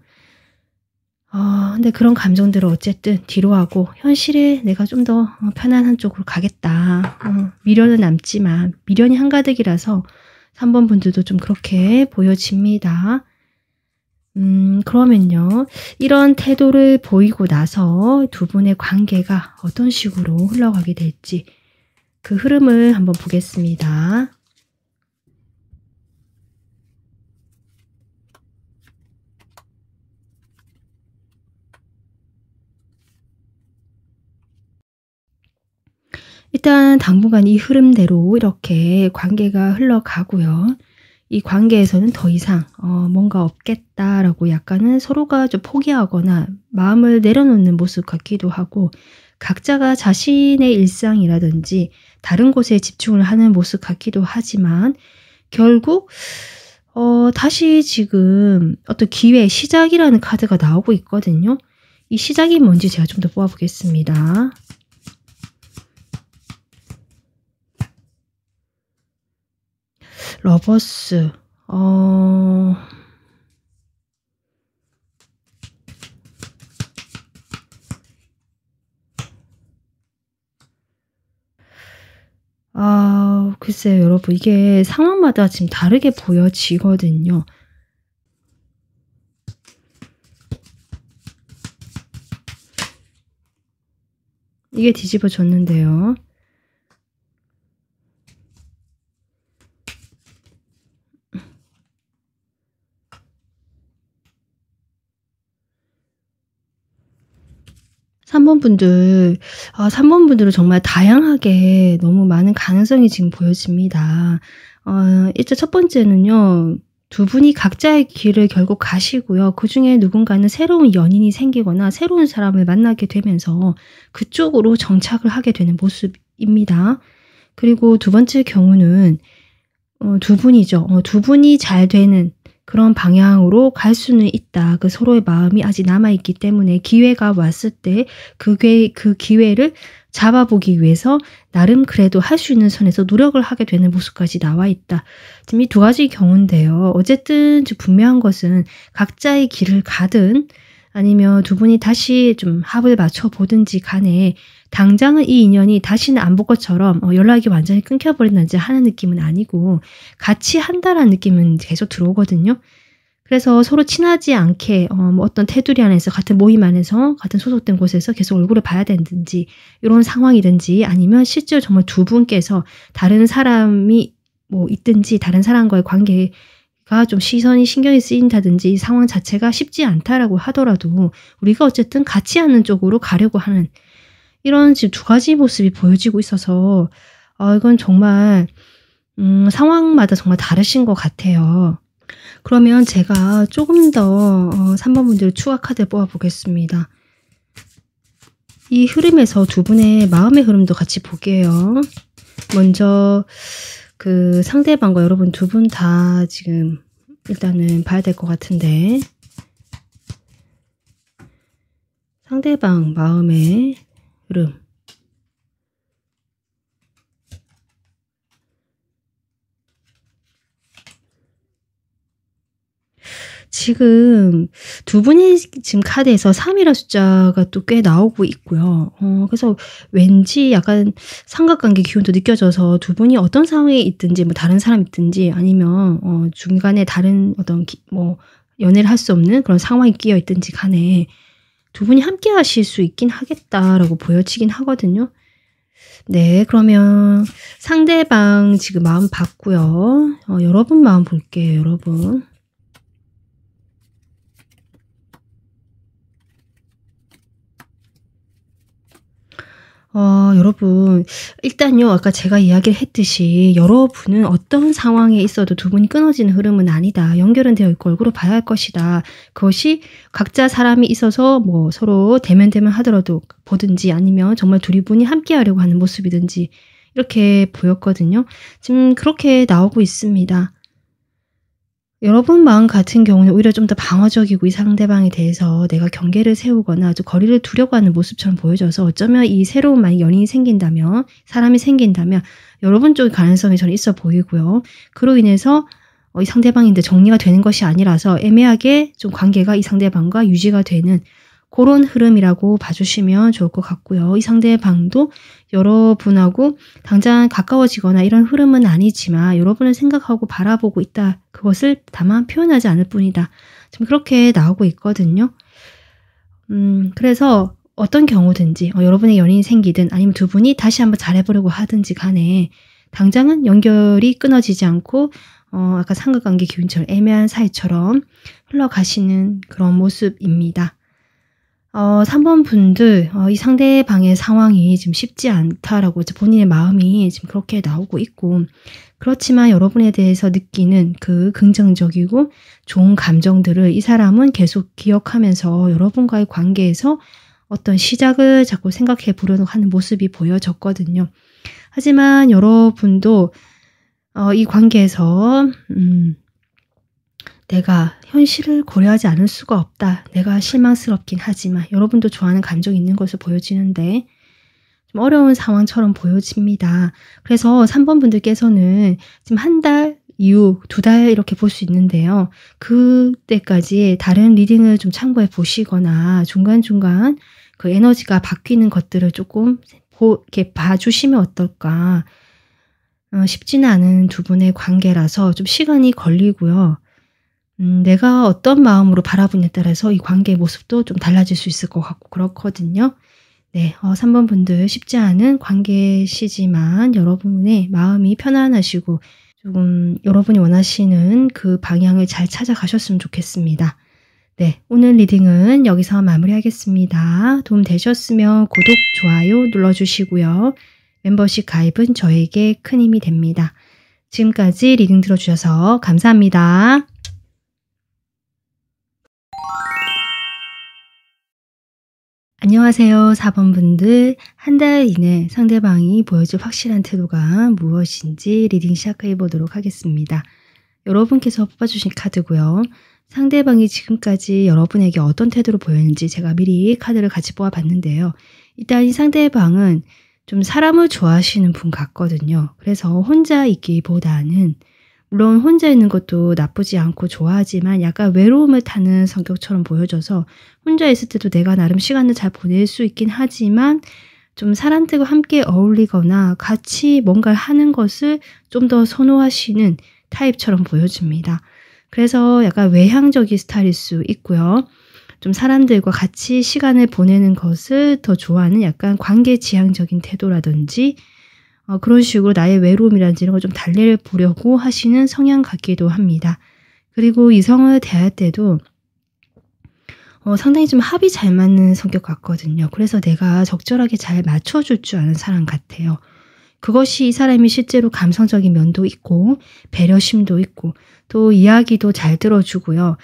[SPEAKER 1] 근데 그런 감정들을 어쨌든 뒤로 하고 '현실에 내가 좀 더 편안한 쪽으로 가겠다.' 미련은 남지만 미련이 한가득이라서 3번 분들도 좀 그렇게 보여집니다. 그러면요. 이런 태도를 보이고 나서 두 분의 관계가 어떤 식으로 흘러가게 될지 그 흐름을 한번 보겠습니다. 일단 당분간 이 흐름대로 이렇게 관계가 흘러가고요. 이 관계에서는 더 이상 '뭔가 없겠다.'라고 약간은 서로가 좀 포기하거나 마음을 내려놓는 모습 같기도 하고 각자가 자신의 일상이라든지 다른 곳에 집중을 하는 모습 같기도 하지만 결국 다시 지금 어떤 기회, 시작이라는 카드가 나오고 있거든요. 이 시작이 뭔지 제가 좀 더 뽑아 보겠습니다. 러버스. 어 글쎄요 여러분 이게 상황마다 지금 다르게 보여지거든요. 이게 뒤집어졌는데요. 3번 분들 3번 분들은 정말 다양하게 너무 많은 가능성이 지금 보여집니다. 일단 첫 번째는요. 두 분이 각자의 길을 결국 가시고요. 그중에 누군가는 새로운 연인이 생기거나 새로운 사람을 만나게 되면서 그쪽으로 정착을 하게 되는 모습입니다. 그리고 두 번째 경우는 두 분이죠. 두 분이 잘 되는 그런 방향으로 갈 수는 있다. 그 서로의 마음이 아직 남아 있기 때문에 기회가 왔을 때 그 기회를 잡아보기 위해서 나름 그래도 할 수 있는 선에서 노력을 하게 되는 모습까지 나와 있다. 지금 이 두 가지 경우인데요. 어쨌든 좀 분명한 것은 각자의 길을 가든 아니면 두 분이 다시 좀 합을 맞춰 보든지 간에 당장은 이 인연이 다시는 안 볼 것처럼 연락이 완전히 끊겨 버린다든지 하는 느낌은 아니고 같이 한다라는 느낌은 계속 들어오거든요. 그래서 서로 친하지 않게 뭐 어떤 테두리 안에서 같은 모임 안에서 같은 소속된 곳에서 계속 얼굴을 봐야 된든지 요런 상황이든지 아니면 실제로 정말 두 분께서 다른 사람이 뭐 있든지 다른 사람과의 관계가 좀 시선이 신경이 쓰인다든지 이 상황 자체가 쉽지 않다라고 하더라도 우리가 어쨌든 같이 하는 쪽으로 가려고 하는 이런 지금 두 가지 모습이 보여지고 있어서 이건 정말 상황마다 정말 다르신 것 같아요. 그러면 제가 조금 더 3번 분들 추가 카드 뽑아 보겠습니다. 이 흐름에서 두 분의 마음의 흐름도 같이 볼게요. 먼저 그 상대방과 여러분 두 분 다 지금 일단은 봐야 될 것 같은데, 상대방 마음의 흐름. 지금 두 분의 지금 카드에서 3 이라는 숫자가 또 꽤 나오고 있고요. 그래서 왠지 약간 삼각관계 기운도 느껴져서 두 분이 어떤 상황에 있든지, 뭐 다른 사람이 있든지, 아니면 중간에 다른 어떤 뭐 연애를 할 수 없는 그런 상황이 끼어 있든지 간에 두 분이 함께 하실 수 있긴 하겠다라고 보여지긴 하거든요. 네, 그러면 상대방 지금 마음 봤고요. 여러분 마음 볼게요, 여러분. 여러분, 일단요, 아까 제가 이야기를 했듯이 여러분은 어떤 상황에 있어도 두 분이 끊어지는 흐름은 아니다. 연결은 되어 있고 얼굴을 봐야 할 것이다. 그것이 각자 사람이 있어서 뭐 서로 대면대면 하더라도 보든지, 아니면 정말 둘이 분이 함께 하려고 하는 모습이든지, 이렇게 보였거든요. 지금 그렇게 나오고 있습니다. 여러분 마음 같은 경우는 오히려 좀 더 방어적이고, 이 상대방에 대해서 내가 경계를 세우거나 좀 거리를 두려고 하는 모습처럼 보여져서, 어쩌면 이 새로운 만약 연인이 생긴다면, 사람이 생긴다면 여러분 쪽의 가능성이 저는 있어 보이고요. 그로 인해서 이 상대방인데 정리가 되는 것이 아니라서 애매하게 좀 관계가 이 상대방과 유지가 되는 그런 흐름이라고 봐주시면 좋을 것 같고요. 이 상대방도 여러분하고 당장 가까워지거나 이런 흐름은 아니지만 여러분을 생각하고 바라보고 있다. 그것을 다만 표현하지 않을 뿐이다. 지금 그렇게 나오고 있거든요. 그래서 어떤 경우든지 여러분의 연인이 생기든, 아니면 두 분이 다시 한번 잘해보려고 하든지 간에 당장은 연결이 끊어지지 않고 아까 삼각관계 기운처럼 애매한 사이처럼 흘러가시는 그런 모습입니다. 3번 분들, 이 상대방의 상황이 지금 쉽지 않다라고 이제 본인의 마음이 지금 그렇게 나오고 있고, 그렇지만 여러분에 대해서 느끼는 그 긍정적이고 좋은 감정들을 이 사람은 계속 기억하면서 여러분과의 관계에서 어떤 시작을 자꾸 생각해 보려고 하는 모습이 보여졌거든요. 하지만 여러분도 이 관계에서 내가 현실을 고려하지 않을 수가 없다. 내가 실망스럽긴 하지만, 여러분도 좋아하는 감정이 있는 것으로 보여지는데 좀 어려운 상황처럼 보여집니다. 그래서 3번 분들께서는 지금 1달 이후 2달 이렇게 볼 수 있는데요. 그때까지 다른 리딩을 좀 참고해 보시거나 중간중간 그 에너지가 바뀌는 것들을 조금 이렇게 봐주시면 어떨까. 쉽지는 않은 두 분의 관계라서 좀 시간이 걸리고요. 내가 어떤 마음으로 바라보냐에 따라서 이 관계의 모습도 좀 달라질 수 있을 것 같고 그렇거든요. 네, 3번 분들 쉽지 않은 관계시지만 여러분의 마음이 편안하시고 조금 여러분이 원하시는 그 방향을 잘 찾아가셨으면 좋겠습니다. 네, 오늘 리딩은 여기서 마무리하겠습니다. 도움 되셨으면 구독, 좋아요 눌러주시고요. 멤버십 가입은 저에게 큰 힘이 됩니다. 지금까지 리딩 들어주셔서 감사합니다. 안녕하세요. 4번 분들, 한 달 이내 상대방이 보여줄 확실한 태도가 무엇인지 리딩 시작해 보도록 하겠습니다. 여러분께서 뽑아주신 카드고요. 상대방이 지금까지 여러분에게 어떤 태도를 보였는지 제가 미리 카드를 같이 뽑아봤는데요. 일단 이 상대방은 좀 사람을 좋아하시는 분 같거든요. 그래서 혼자 있기보다는, 물론 혼자 있는 것도 나쁘지 않고 좋아하지만 약간 외로움을 타는 성격처럼 보여져서 혼자 있을 때도 내가 나름 시간을 잘 보낼 수 있긴 하지만 좀 사람들과 함께 어울리거나 같이 뭔가를 하는 것을 좀 더 선호하시는 타입처럼 보여집니다. 그래서 약간 외향적인 스타일일 수 있고요. 좀 사람들과 같이 시간을 보내는 것을 더 좋아하는 약간 관계지향적인 태도라든지 그런 식으로 나의 외로움이라든지 이런 걸 좀 달래보려고 하시는 성향 같기도 합니다. 그리고 이성을 대할 때도 상당히 좀 합이 잘 맞는 성격 같거든요. 그래서 내가 적절하게 잘 맞춰줄 줄 아는 사람 같아요. 그것이 이 사람이 실제로 감성적인 면도 있고 배려심도 있고 또 이야기도 잘 들어주고요.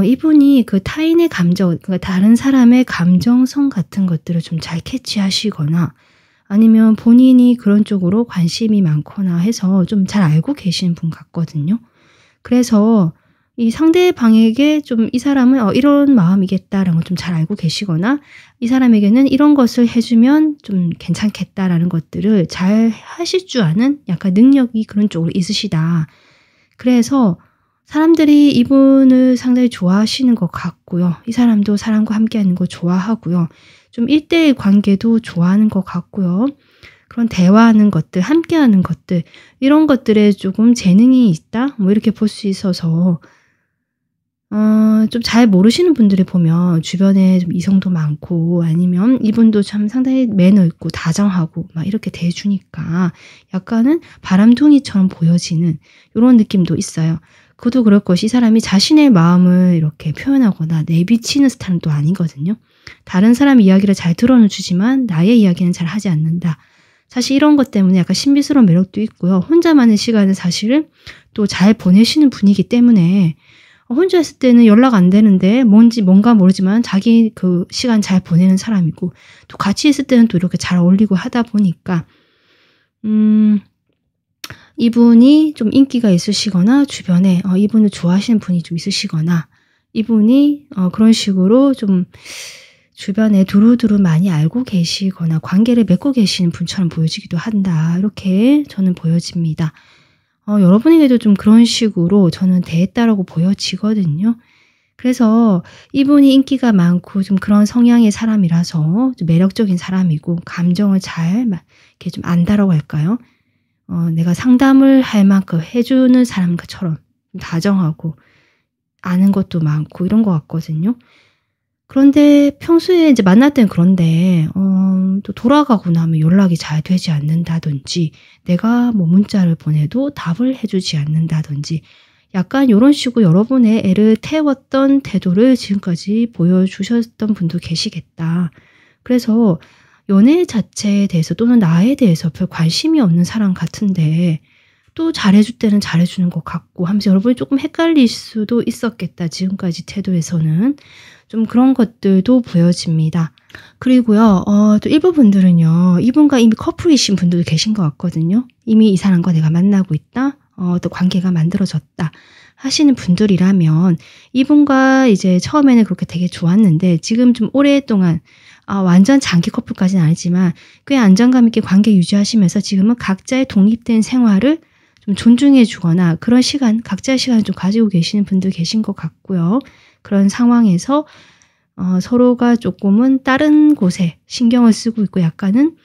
[SPEAKER 1] 이분이 그 타인의 감정, 그러니까 다른 사람의 감정성 같은 것들을 좀 잘 캐치하시거나 아니면 본인이 그런 쪽으로 관심이 많거나 해서 좀 잘 알고 계시는 분 같거든요. 그래서 이 상대방에게 좀 이 사람은 이런 마음이겠다라는 걸 좀 잘 알고 계시거나 이 사람에게는 이런 것을 해주면 좀 괜찮겠다라는 것들을 잘 하실 줄 아는 약간 능력이 그런 쪽으로 있으시다. 그래서 사람들이 이분을 상당히 좋아하시는 것 같고요. 이 사람도 사람과 함께하는 거 좋아하고요. 좀 1대1 관계도 좋아하는 것 같고요. 그런 대화하는 것들, 함께하는 것들 이런 것들에 조금 재능이 있다? 뭐 이렇게 볼 수 있어서 좀 잘 모르시는 분들이 보면 주변에 좀 이성도 많고 아니면 이분도 참 상당히 매너 있고 다정하고 막 이렇게 대해주니까 약간은 바람둥이처럼 보여지는 이런 느낌도 있어요. 그것도 그럴 것이 이 사람이 자신의 마음을 이렇게 표현하거나 내비치는 스타일은 또 아니거든요. 다른 사람 이야기를 잘 들어는 주지만 나의 이야기는 잘 하지 않는다. 사실 이런 것 때문에 약간 신비스러운 매력도 있고요. 혼자만의 시간을 사실은 또 잘 보내시는 분이기 때문에 혼자 있을 때는 연락 안 되는데 뭔가 모르지만 자기 그 시간 잘 보내는 사람이고 또 같이 있을 때는 또 이렇게 잘 어울리고 하다 보니까 이분이 좀 인기가 있으시거나 주변에 이분을 좋아하시는 분이 좀 있으시거나 이분이 그런 식으로 좀 주변에 두루두루 많이 알고 계시거나 관계를 맺고 계시는 분처럼 보여지기도 한다. 이렇게 저는 보여집니다. 여러분에게도 좀 그런 식으로 저는 대했다라고 보여지거든요. 그래서 이분이 인기가 많고 좀 그런 성향의 사람이라서 좀 매력적인 사람이고 감정을 잘 이렇게 좀 안다라고 할까요? 내가 상담을 할 만큼 해주는 사람처럼 다정하고 아는 것도 많고 이런 것 같거든요. 그런데 평소에 이제 만날 땐 그런데 또 돌아가고 나면 연락이 잘 되지 않는다든지 내가 뭐 문자를 보내도 답을 해주지 않는다든지 약간 요런 식으로 여러분의 애를 태웠던 태도를 지금까지 보여주셨던 분도 계시겠다. 그래서 연애 자체에 대해서 또는 나에 대해서 별 관심이 없는 사람 같은데 또 잘해줄 때는 잘해주는 것 같고 하면서 여러분이 조금 헷갈릴 수도 있었겠다. 지금까지 태도에서는. 좀 그런 것들도 보여집니다. 그리고요, 또 일부 분들은요, 이분과 이미 커플이신 분들도 계신 것 같거든요. 이미 이 사람과 내가 만나고 있다, 또 관계가 만들어졌다 하시는 분들이라면 이분과 이제 처음에는 그렇게 되게 좋았는데 지금 좀 오랫동안 완전 장기 커플까지는 아니지만 꽤 안정감 있게 관계 유지하시면서 지금은 각자의 독립된 생활을 좀 존중해 주거나 그런 시간, 각자의 시간을 좀 가지고 계시는 분들 계신 것 같고요. 그런 상황에서 서로가 조금은 다른 곳에 신경을 쓰고 있고 약간은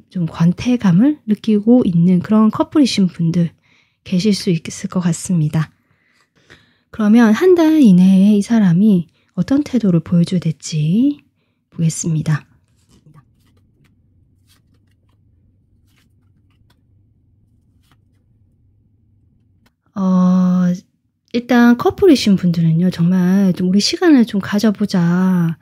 [SPEAKER 1] 좀 권태감을 느끼고 있는 그런 커플이신 분들 계실 수 있을 것 같습니다. 그러면 한 달 이내에 이 사람이 어떤 태도를 보여줘야 될지 보겠습니다. 일단 커플이신 분들은요. 정말 좀 '우리 시간을 좀 가져보자.'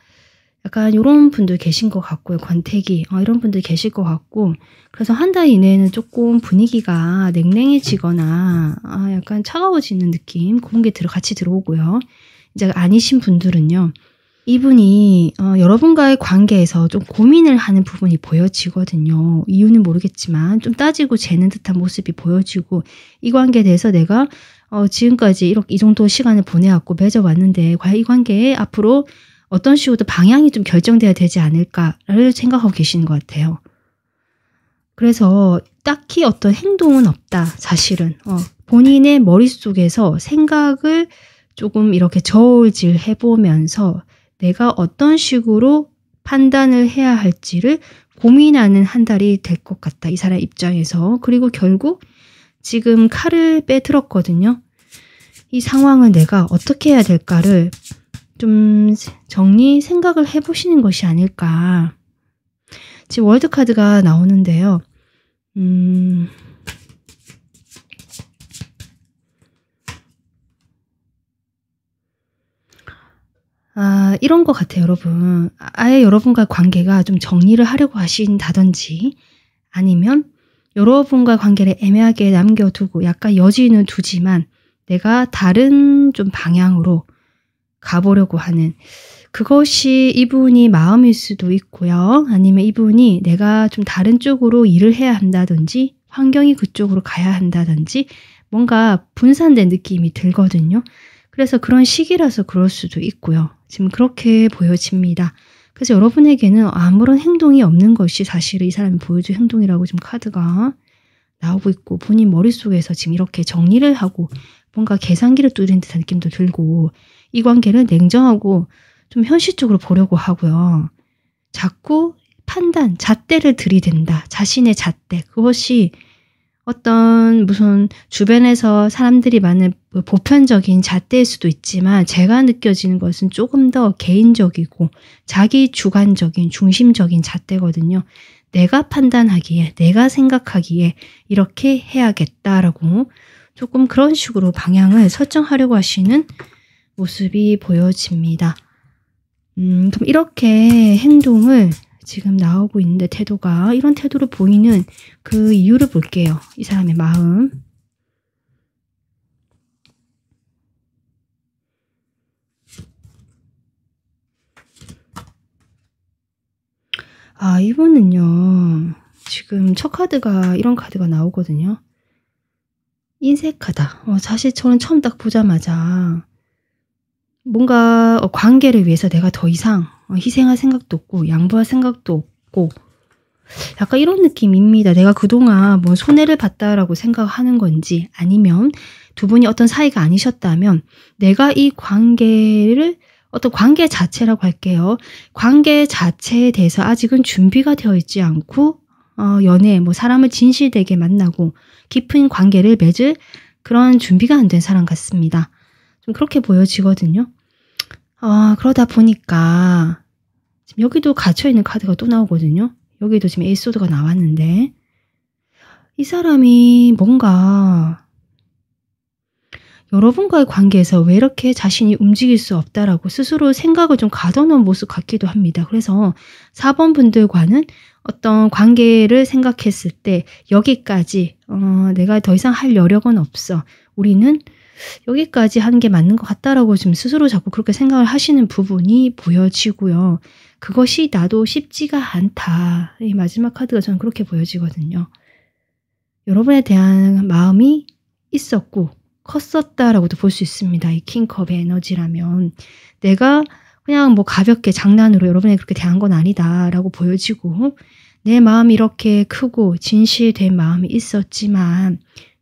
[SPEAKER 1] 약간 요런 분들 계신 것 같고요. 권태기 이런 분들 계실 것 같고 그래서 한 달 이내에는 쪼끔 분위기가 냉랭해지거나 약간 차가워지는 느낌 고런 게 같이 들어오고요. 이제 아니신 분들은요. 이분이 여러분과의 관계에서 좀 고민을 하는 부분이 보여지거든요. 이유는 모르겠지만 좀 따지고 재는 듯한 모습이 보여지고 이 관계에 대해서 내가 지금까지 이 정도 시간을 보내 왔고 맺어 왔는데 과연 이 관계에 앞으로 어떤 식으로든 방향이 좀 결정돼야 되지 않을까를 생각하고 계시는 것 같아요. 그래서 딱히 어떤 행동은 없다 사실은. 본인의 머릿속에서 생각을 조금 이렇게 저울질해 보면서 내가 어떤 식으로 판단을 해야 할지를 고민하는 한 달이 될 것 같다. 이 사람 입장에서. 그리고 결국 지금 칼을 빼들었거든요. 이 상황을 내가 어떻게 해야 될까를 좀 생각을 해 보시는 것이 아닐까. 지금 월드카드가 나오는데요. 이런 것 같아요 여러분. 아예 여러분과 관계가 좀 정리를 하려고 하신다든지 아니면 여러분과 관계를 애매하게 남겨두고 약간 여지는 두지만 내가 다른 좀 방향으로 가보려고 하는 그것이 이분이 마음일 수도 있고요. 아니면 이분이 내가 좀 다른 쪽으로 일을 해야 한다든지 환경이 그쪽으로 가야 한다든지 뭔가 분산된 느낌이 들거든요. 그래서 그런 시기라서 그럴 수도 있고요. 지금 그렇게 보여집니다. 그래서 여러분에게는 아무런 행동이 없는 것이 사실은 이 사람이 보여줄 행동이라고 지금 카드가 나오고 있고 본인 머릿속에서 지금 이렇게 정리를 하고 뭔가 계산기를 뚫는 듯한 느낌도 들고 이 관계를 냉정하고 좀 현실적으로 보려고 하고요. 자꾸 판단, 잣대를 들이댄다. 자신의 잣대. 그것이 어떤 무슨 주변에서 사람들이 많은 보편적인 잣대일 수도 있지만 제가 느껴지는 것은 조금 더 개인적이고 자기 주관적인 중심적인 잣대거든요. 내가 판단하기에 내가 생각하기에 이렇게 해야겠다라고 조금 그런 식으로 방향을 설정하려고 하시는 모습이 보여집니다. 그럼 이렇게 행동을 지금 나오고 있는데 태도가 이런 태도를 보이는 그 이유를 볼게요. 이 사람의 마음. 아, 이분은요. 지금 첫 카드가 이런 카드가 나오거든요. 인색하다. 사실 저는 처음 딱 보자마자 뭔가 관계를 위해서 내가 더 이상 희생할 생각도 없고 양보할 생각도 없고 약간 이런 느낌입니다. 내가 그동안 뭐 손해를 봤다라고 생각하는 건지 아니면 두 분이 어떤 사이가 아니셨다면 내가 이 관계를 어떤 관계 자체라고 할게요. 관계 자체에 대해서 아직은 준비가 되어 있지 않고 연애, 뭐 사람을 진실되게 만나고 깊은 관계를 맺을 그런 준비가 안 된 사람 같습니다. 좀 그렇게 보여지거든요. 그러다 보니까 지금 여기도 갇혀있는 카드가 또 나오거든요. 여기도 지금 에이스소드가 나왔는데 이 사람이 뭔가 여러분과의 관계에서 왜 이렇게 자신이 움직일 수 없다라고 스스로 생각을 좀 가둬놓은 모습 같기도 합니다. 그래서 4번 분들과는 어떤 관계를 생각했을 때 여기까지 내가 더 이상 할 여력은 없어. 우리는 여기까지 하는 게 맞는 것 같다라고 지금 스스로 자꾸 그렇게 생각을 하시는 부분이 보여지고요. 그것이 나도 쉽지가 않다. 이 마지막 카드가 저는 그렇게 보여지거든요. 여러분에 대한 마음이 있었고 컸었다라고도 볼 수 있습니다. 이 킹컵의 에너지라면 내가 그냥 뭐 가볍게 장난으로 여러분에게 그렇게 대한 건 아니다라고 보여지고 내 마음이 이렇게 크고 진실된 마음이 있었지만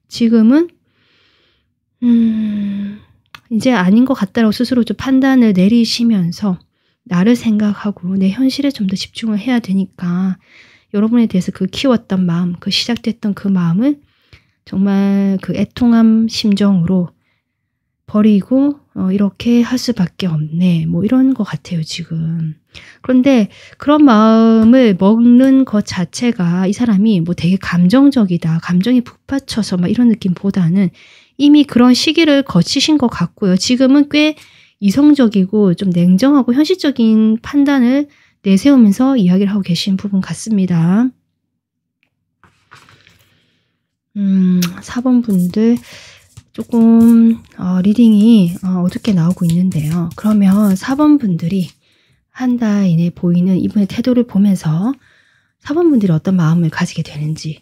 [SPEAKER 1] 지금은 이제 아닌 것 같다라고 스스로 좀 판단을 내리시면서 나를 생각하고 내 현실에 좀 더 집중을 해야 되니까 여러분에 대해서 그 키웠던 마음, 그 시작됐던 그 마음을 정말 그 애통함 심정으로 버리고 이렇게 할 수밖에 없네. 뭐 이런 것 같아요, 지금. 그런데 그런 마음을 먹는 것 자체가 이 사람이 뭐 되게 감정적이다. 감정이 북받쳐서 막 이런 느낌보다는 이미 그런 시기를 거치신 것 같고요. 지금은 꽤 이성적이고 좀 냉정하고 현실적인 판단을 내세우면서 이야기를 하고 계신 부분 같습니다. 4번 분들 조금 리딩이 어둡게 나오고 있는데요. 그러면 4번 분들이 한 달 이내 보이는 이분의 태도를 보면서 4번 분들이 어떤 마음을 가지게 되는지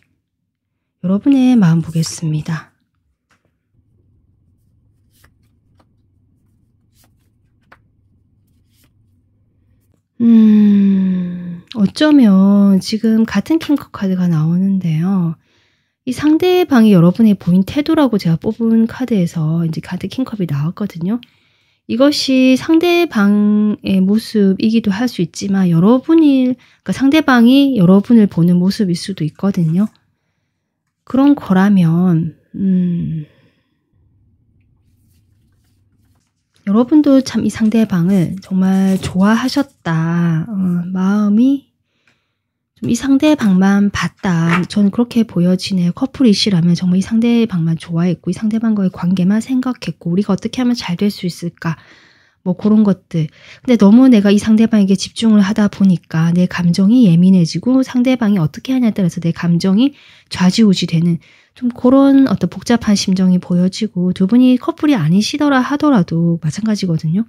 [SPEAKER 1] 여러분의 마음 보겠습니다. 어쩌면 지금 같은 킹컵 카드가 나오는데요. 이 상대방이 여러분의 보인 태도라고 제가 뽑은 카드에서 이제 카드 킹컵이 나왔거든요. 이것이 상대방의 모습이기도 할 수 있지만 그러니까 상대방이 여러분을 보는 모습일 수도 있거든요. 그런 거라면 여러분도 참 이 상대방을 정말 좋아하셨다. 마음이 좀 이 상대방만 봤다. 저는 그렇게 보여지네요. 커플이시라면 정말 이 상대방만 좋아했고 이 상대방과의 관계만 생각했고 우리가 어떻게 하면 잘 될 수 있을까. 뭐 그런 것들. 근데 너무 내가 이 상대방에게 집중을 하다 보니까 내 감정이 예민해지고 상대방이 어떻게 하냐에 따라서 내 감정이 좌지우지 되는 좀 그런 어떤 복잡한 심정이 보여지고 두 분이 커플이 아니시더라 하더라도 마찬가지거든요.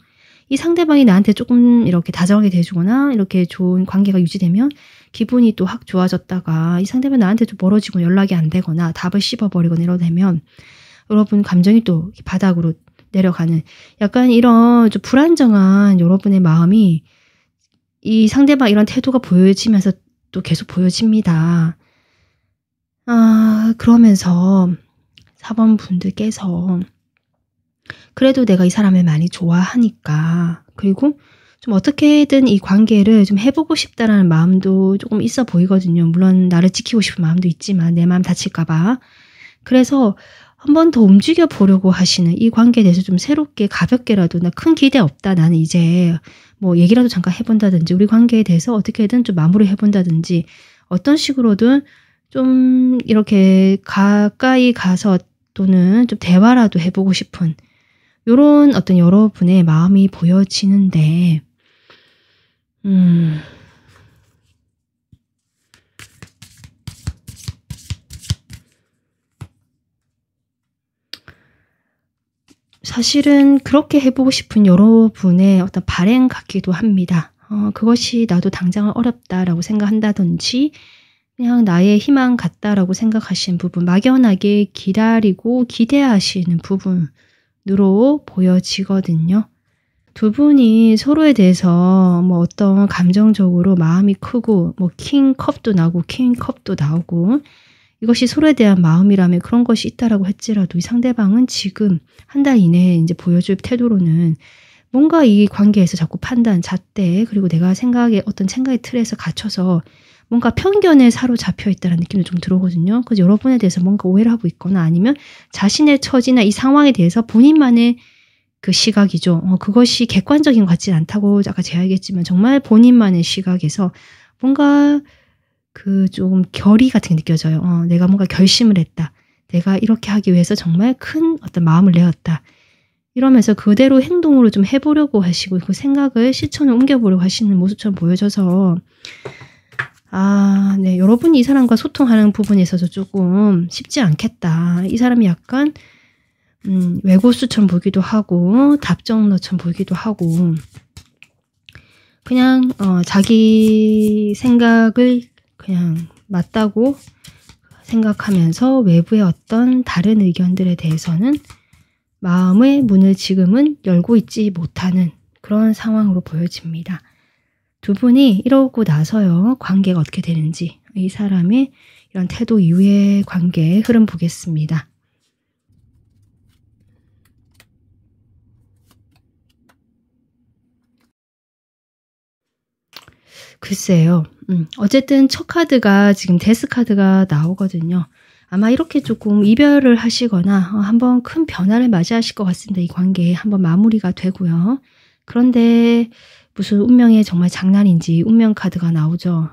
[SPEAKER 1] 이 상대방이 나한테 조금 이렇게 다정하게 대해주거나 이렇게 좋은 관계가 유지되면 기분이 또 확 좋아졌다가 이 상대방이 나한테 좀 멀어지고 연락이 안 되거나 답을 씹어버리거나 이러되면 여러분 감정이 또 바닥으로 내려가는 약간 이런 좀 불안정한 여러분의 마음이 이 상대방 이런 태도가 보여지면서 또 계속 보여집니다. 그러면서 4번 분들께서 그래도 내가 이 사람을 많이 좋아하니까 그리고 좀 어떻게든 이 관계를 좀 해보고 싶다라는 마음도 조금 있어 보이거든요. 물론 나를 지키고 싶은 마음도 있지만 내 마음 다칠까 봐. 그래서 한 번 더 움직여 보려고 하시는 이 관계에 대해서 좀 새롭게 가볍게라도 나 큰 기대 없다. 나는 이제 뭐 얘기라도 잠깐 해본다든지 우리 관계에 대해서 어떻게든 좀 마무리 해본다든지 어떤 식으로든 좀 이렇게 가까이 가서 또는 좀 대화라도 해보고 싶은 요런 어떤 여러분의 마음이 보여지는데 사실은 그렇게 해보고 싶은 여러분의 어떤 바램 같기도 합니다. 그것이 나도 당장은 어렵다라고 생각한다든지 그냥 나의 희망 같다라고 생각하시는 부분, 막연하게 기다리고 기대하시는 부분으로 보여지거든요. 두 분이 서로에 대해서 뭐 어떤 감정적으로 마음이 크고 뭐 킹컵도 나오고 퀸컵도 나오고 이것이 서로에 대한 마음이라면 그런 것이 있다라고 할지라도 이 상대방은 지금 한 달 이내에 이제 보여줄 태도로는 뭔가 이 관계에서 자꾸 판단, 잣대 그리고 내가 어떤 생각의 틀에서 갇혀서 뭔가 편견에 사로잡혀 있다는 느낌도 좀 들어오거든요. 그래서 여러분에 대해서 뭔가 오해를 하고 있거나 아니면 자신의 처지나 이 상황에 대해서 본인만의 그 시각이죠. 그것이 객관적인 것 같지는 않다고 아까 제가 얘기했지만 정말 본인만의 시각에서 뭔가 그 좀 결의 같은 게 느껴져요. 내가 뭔가 결심을 했다. 내가 이렇게 하기 위해서 정말 큰 어떤 마음을 내었다. 이러면서 그대로 행동으로 좀 해보려고 하시고 그 생각을 실천을 옮겨보려고 하시는 모습처럼 보여져서 네, 여러분이 이 사람과 소통하는 부분에 있어서 조금 쉽지 않겠다. 이 사람이 약간 외고수처럼 보이기도 하고 답정너처럼 보이기도 하고 그냥 자기 생각을 그냥 맞다고 생각하면서 외부의 어떤 다른 의견들에 대해서는 마음의 문을 지금은 열고 있지 못하는 그런 상황으로 보여집니다. 두 분이 이러고 나서요. 관계가 어떻게 되는지 이 사람의 이런 태도 이후의 관계의 흐름 보겠습니다. 글쎄요. 어쨌든 첫 카드가 지금 데스 카드가 나오거든요. 아마 이렇게 조금 이별을 하시거나 한번 큰 변화를 맞이하실 것 같습니다. 이 관계에 한번 마무리가 되고요. 그런데 무슨 운명의 정말 장난인지 운명 카드가 나오죠.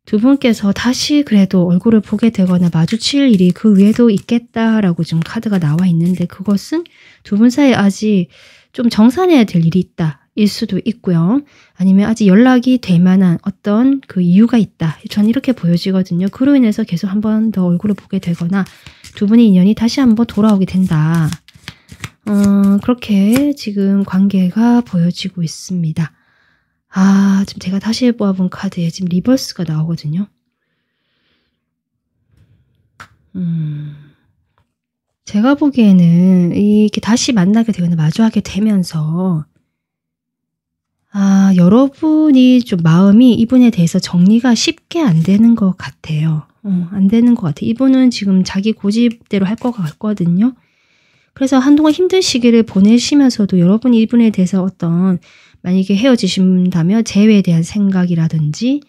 [SPEAKER 1] 두 분께서 다시 그래도 얼굴을 보게 되거나 마주칠 일이 그 위에도 있겠다라고 지금 카드가 나와 있는데 그것은 두 분 사이에 아직 좀 정산해야 될 일이 있다. 일 수도 있고요. 아니면 아직 연락이 될 만한 어떤 그 이유가 있다. 전 이렇게 보여지거든요. 그로 인해서 계속 한 번 더 얼굴을 보게 되거나 두 분의 인연이 다시 한번 돌아오게 된다. 그렇게 지금 관계가 보여지고 있습니다. 지금 제가 다시 뽑아본 카드에 지금 리버스가 나오거든요. 제가 보기에는 이렇게 다시 만나게 되거나 마주하게 되면서 여러분이 좀 마음이 이분에 대해서 정리가 쉽게 안 되는 것 같아요. 안 되는 것 같아요. 이분은 지금 자기 고집대로 할 것 같거든요. 그래서 한동안 힘든 시기를 보내시면서도 여러분이 이분에 대해서 어떤 만약에 헤어지신다면 재회에 대한 생각이라든지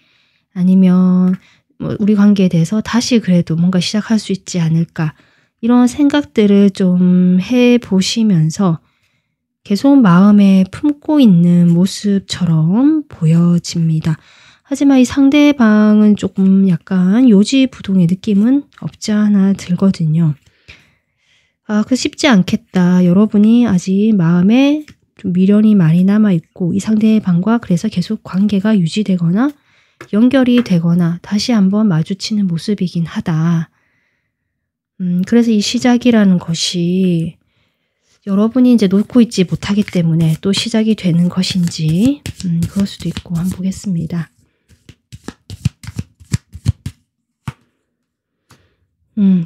[SPEAKER 1] 아니면 뭐 우리 관계에 대해서 다시 그래도 뭔가 시작할 수 있지 않을까 이런 생각들을 좀 해보시면서 계속 마음에 품고 있는 모습처럼 보여집니다. 하지만 이 상대방은 조금 약간 요지부동의 느낌은 없지 않아 들거든요. 그 쉽지 않겠다. 여러분이 아직 마음에 좀 미련이 많이 남아있고 이 상대방과 그래서 계속 관계가 유지되거나 연결이 되거나 다시 한번 마주치는 모습이긴 하다. 그래서 이 시작이라는 것이 여러분이 이제 놓고 있지 못하기 때문에 또 시작이 되는 것인지 그럴 수도 있고 한번 보겠습니다.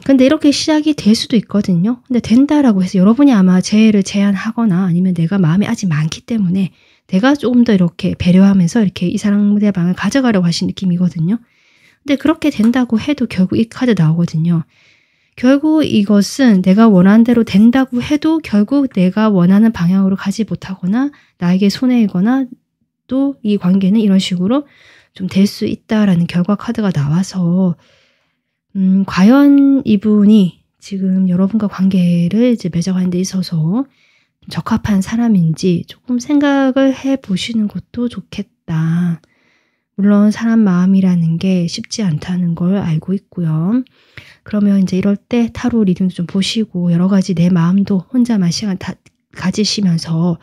[SPEAKER 1] 근데 이렇게 시작이 될 수도 있거든요. 근데 된다라고 해서 여러분이 아마 재회를 제안하거나 아니면 내가 마음이 아직 많기 때문에 내가 조금 더 이렇게 배려하면서 이렇게 이 상대방을 가져가려고 하신 느낌이거든요. 근데 그렇게 된다고 해도 결국 이 카드 나오거든요. 결국 이것은 내가 원하는 대로 된다고 해도 결국 내가 원하는 방향으로 가지 못하거나 나에게 손해이거나 또 이 관계는 이런 식으로 좀 될 수 있다라는 결과 카드가 나와서 과연 이분이 지금 여러분과 관계를 이제 맺어가는 데 있어서 적합한 사람인지 조금 생각을 해 보시는 것도 좋겠다. 물론 사람 마음이라는 게 쉽지 않다는 걸 알고 있고요. 그러면 이제 이럴 때 타로 리딩도 좀 보시고 여러 가지 내 마음도 혼자만 시간 가지시면서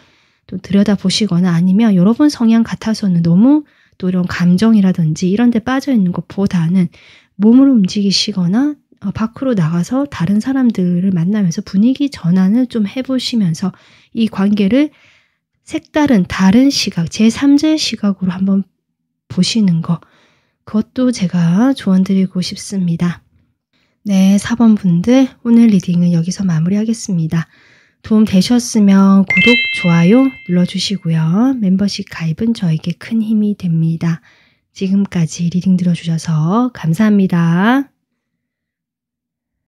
[SPEAKER 1] 또 들여다보시거나 아니면 여러분 성향 같아서는 너무 또 이런 감정이라든지 이런 데 빠져 있는 것보다는 몸을 움직이시거나 밖으로 나가서 다른 사람들을 만나면서 분위기 전환을 좀 해보시면서 이 관계를 색다른 다른 시각, 제3자의 시각으로 한번 보시는 거, 그것도 제가 조언 드리고 싶습니다. 네, 4번 분들 오늘 리딩은 여기서 마무리하겠습니다. 도움 되셨으면 구독, 좋아요 눌러주시고요. 멤버십 가입은 저에게 큰 힘이 됩니다. 지금까지 리딩 들어주셔서 감사합니다.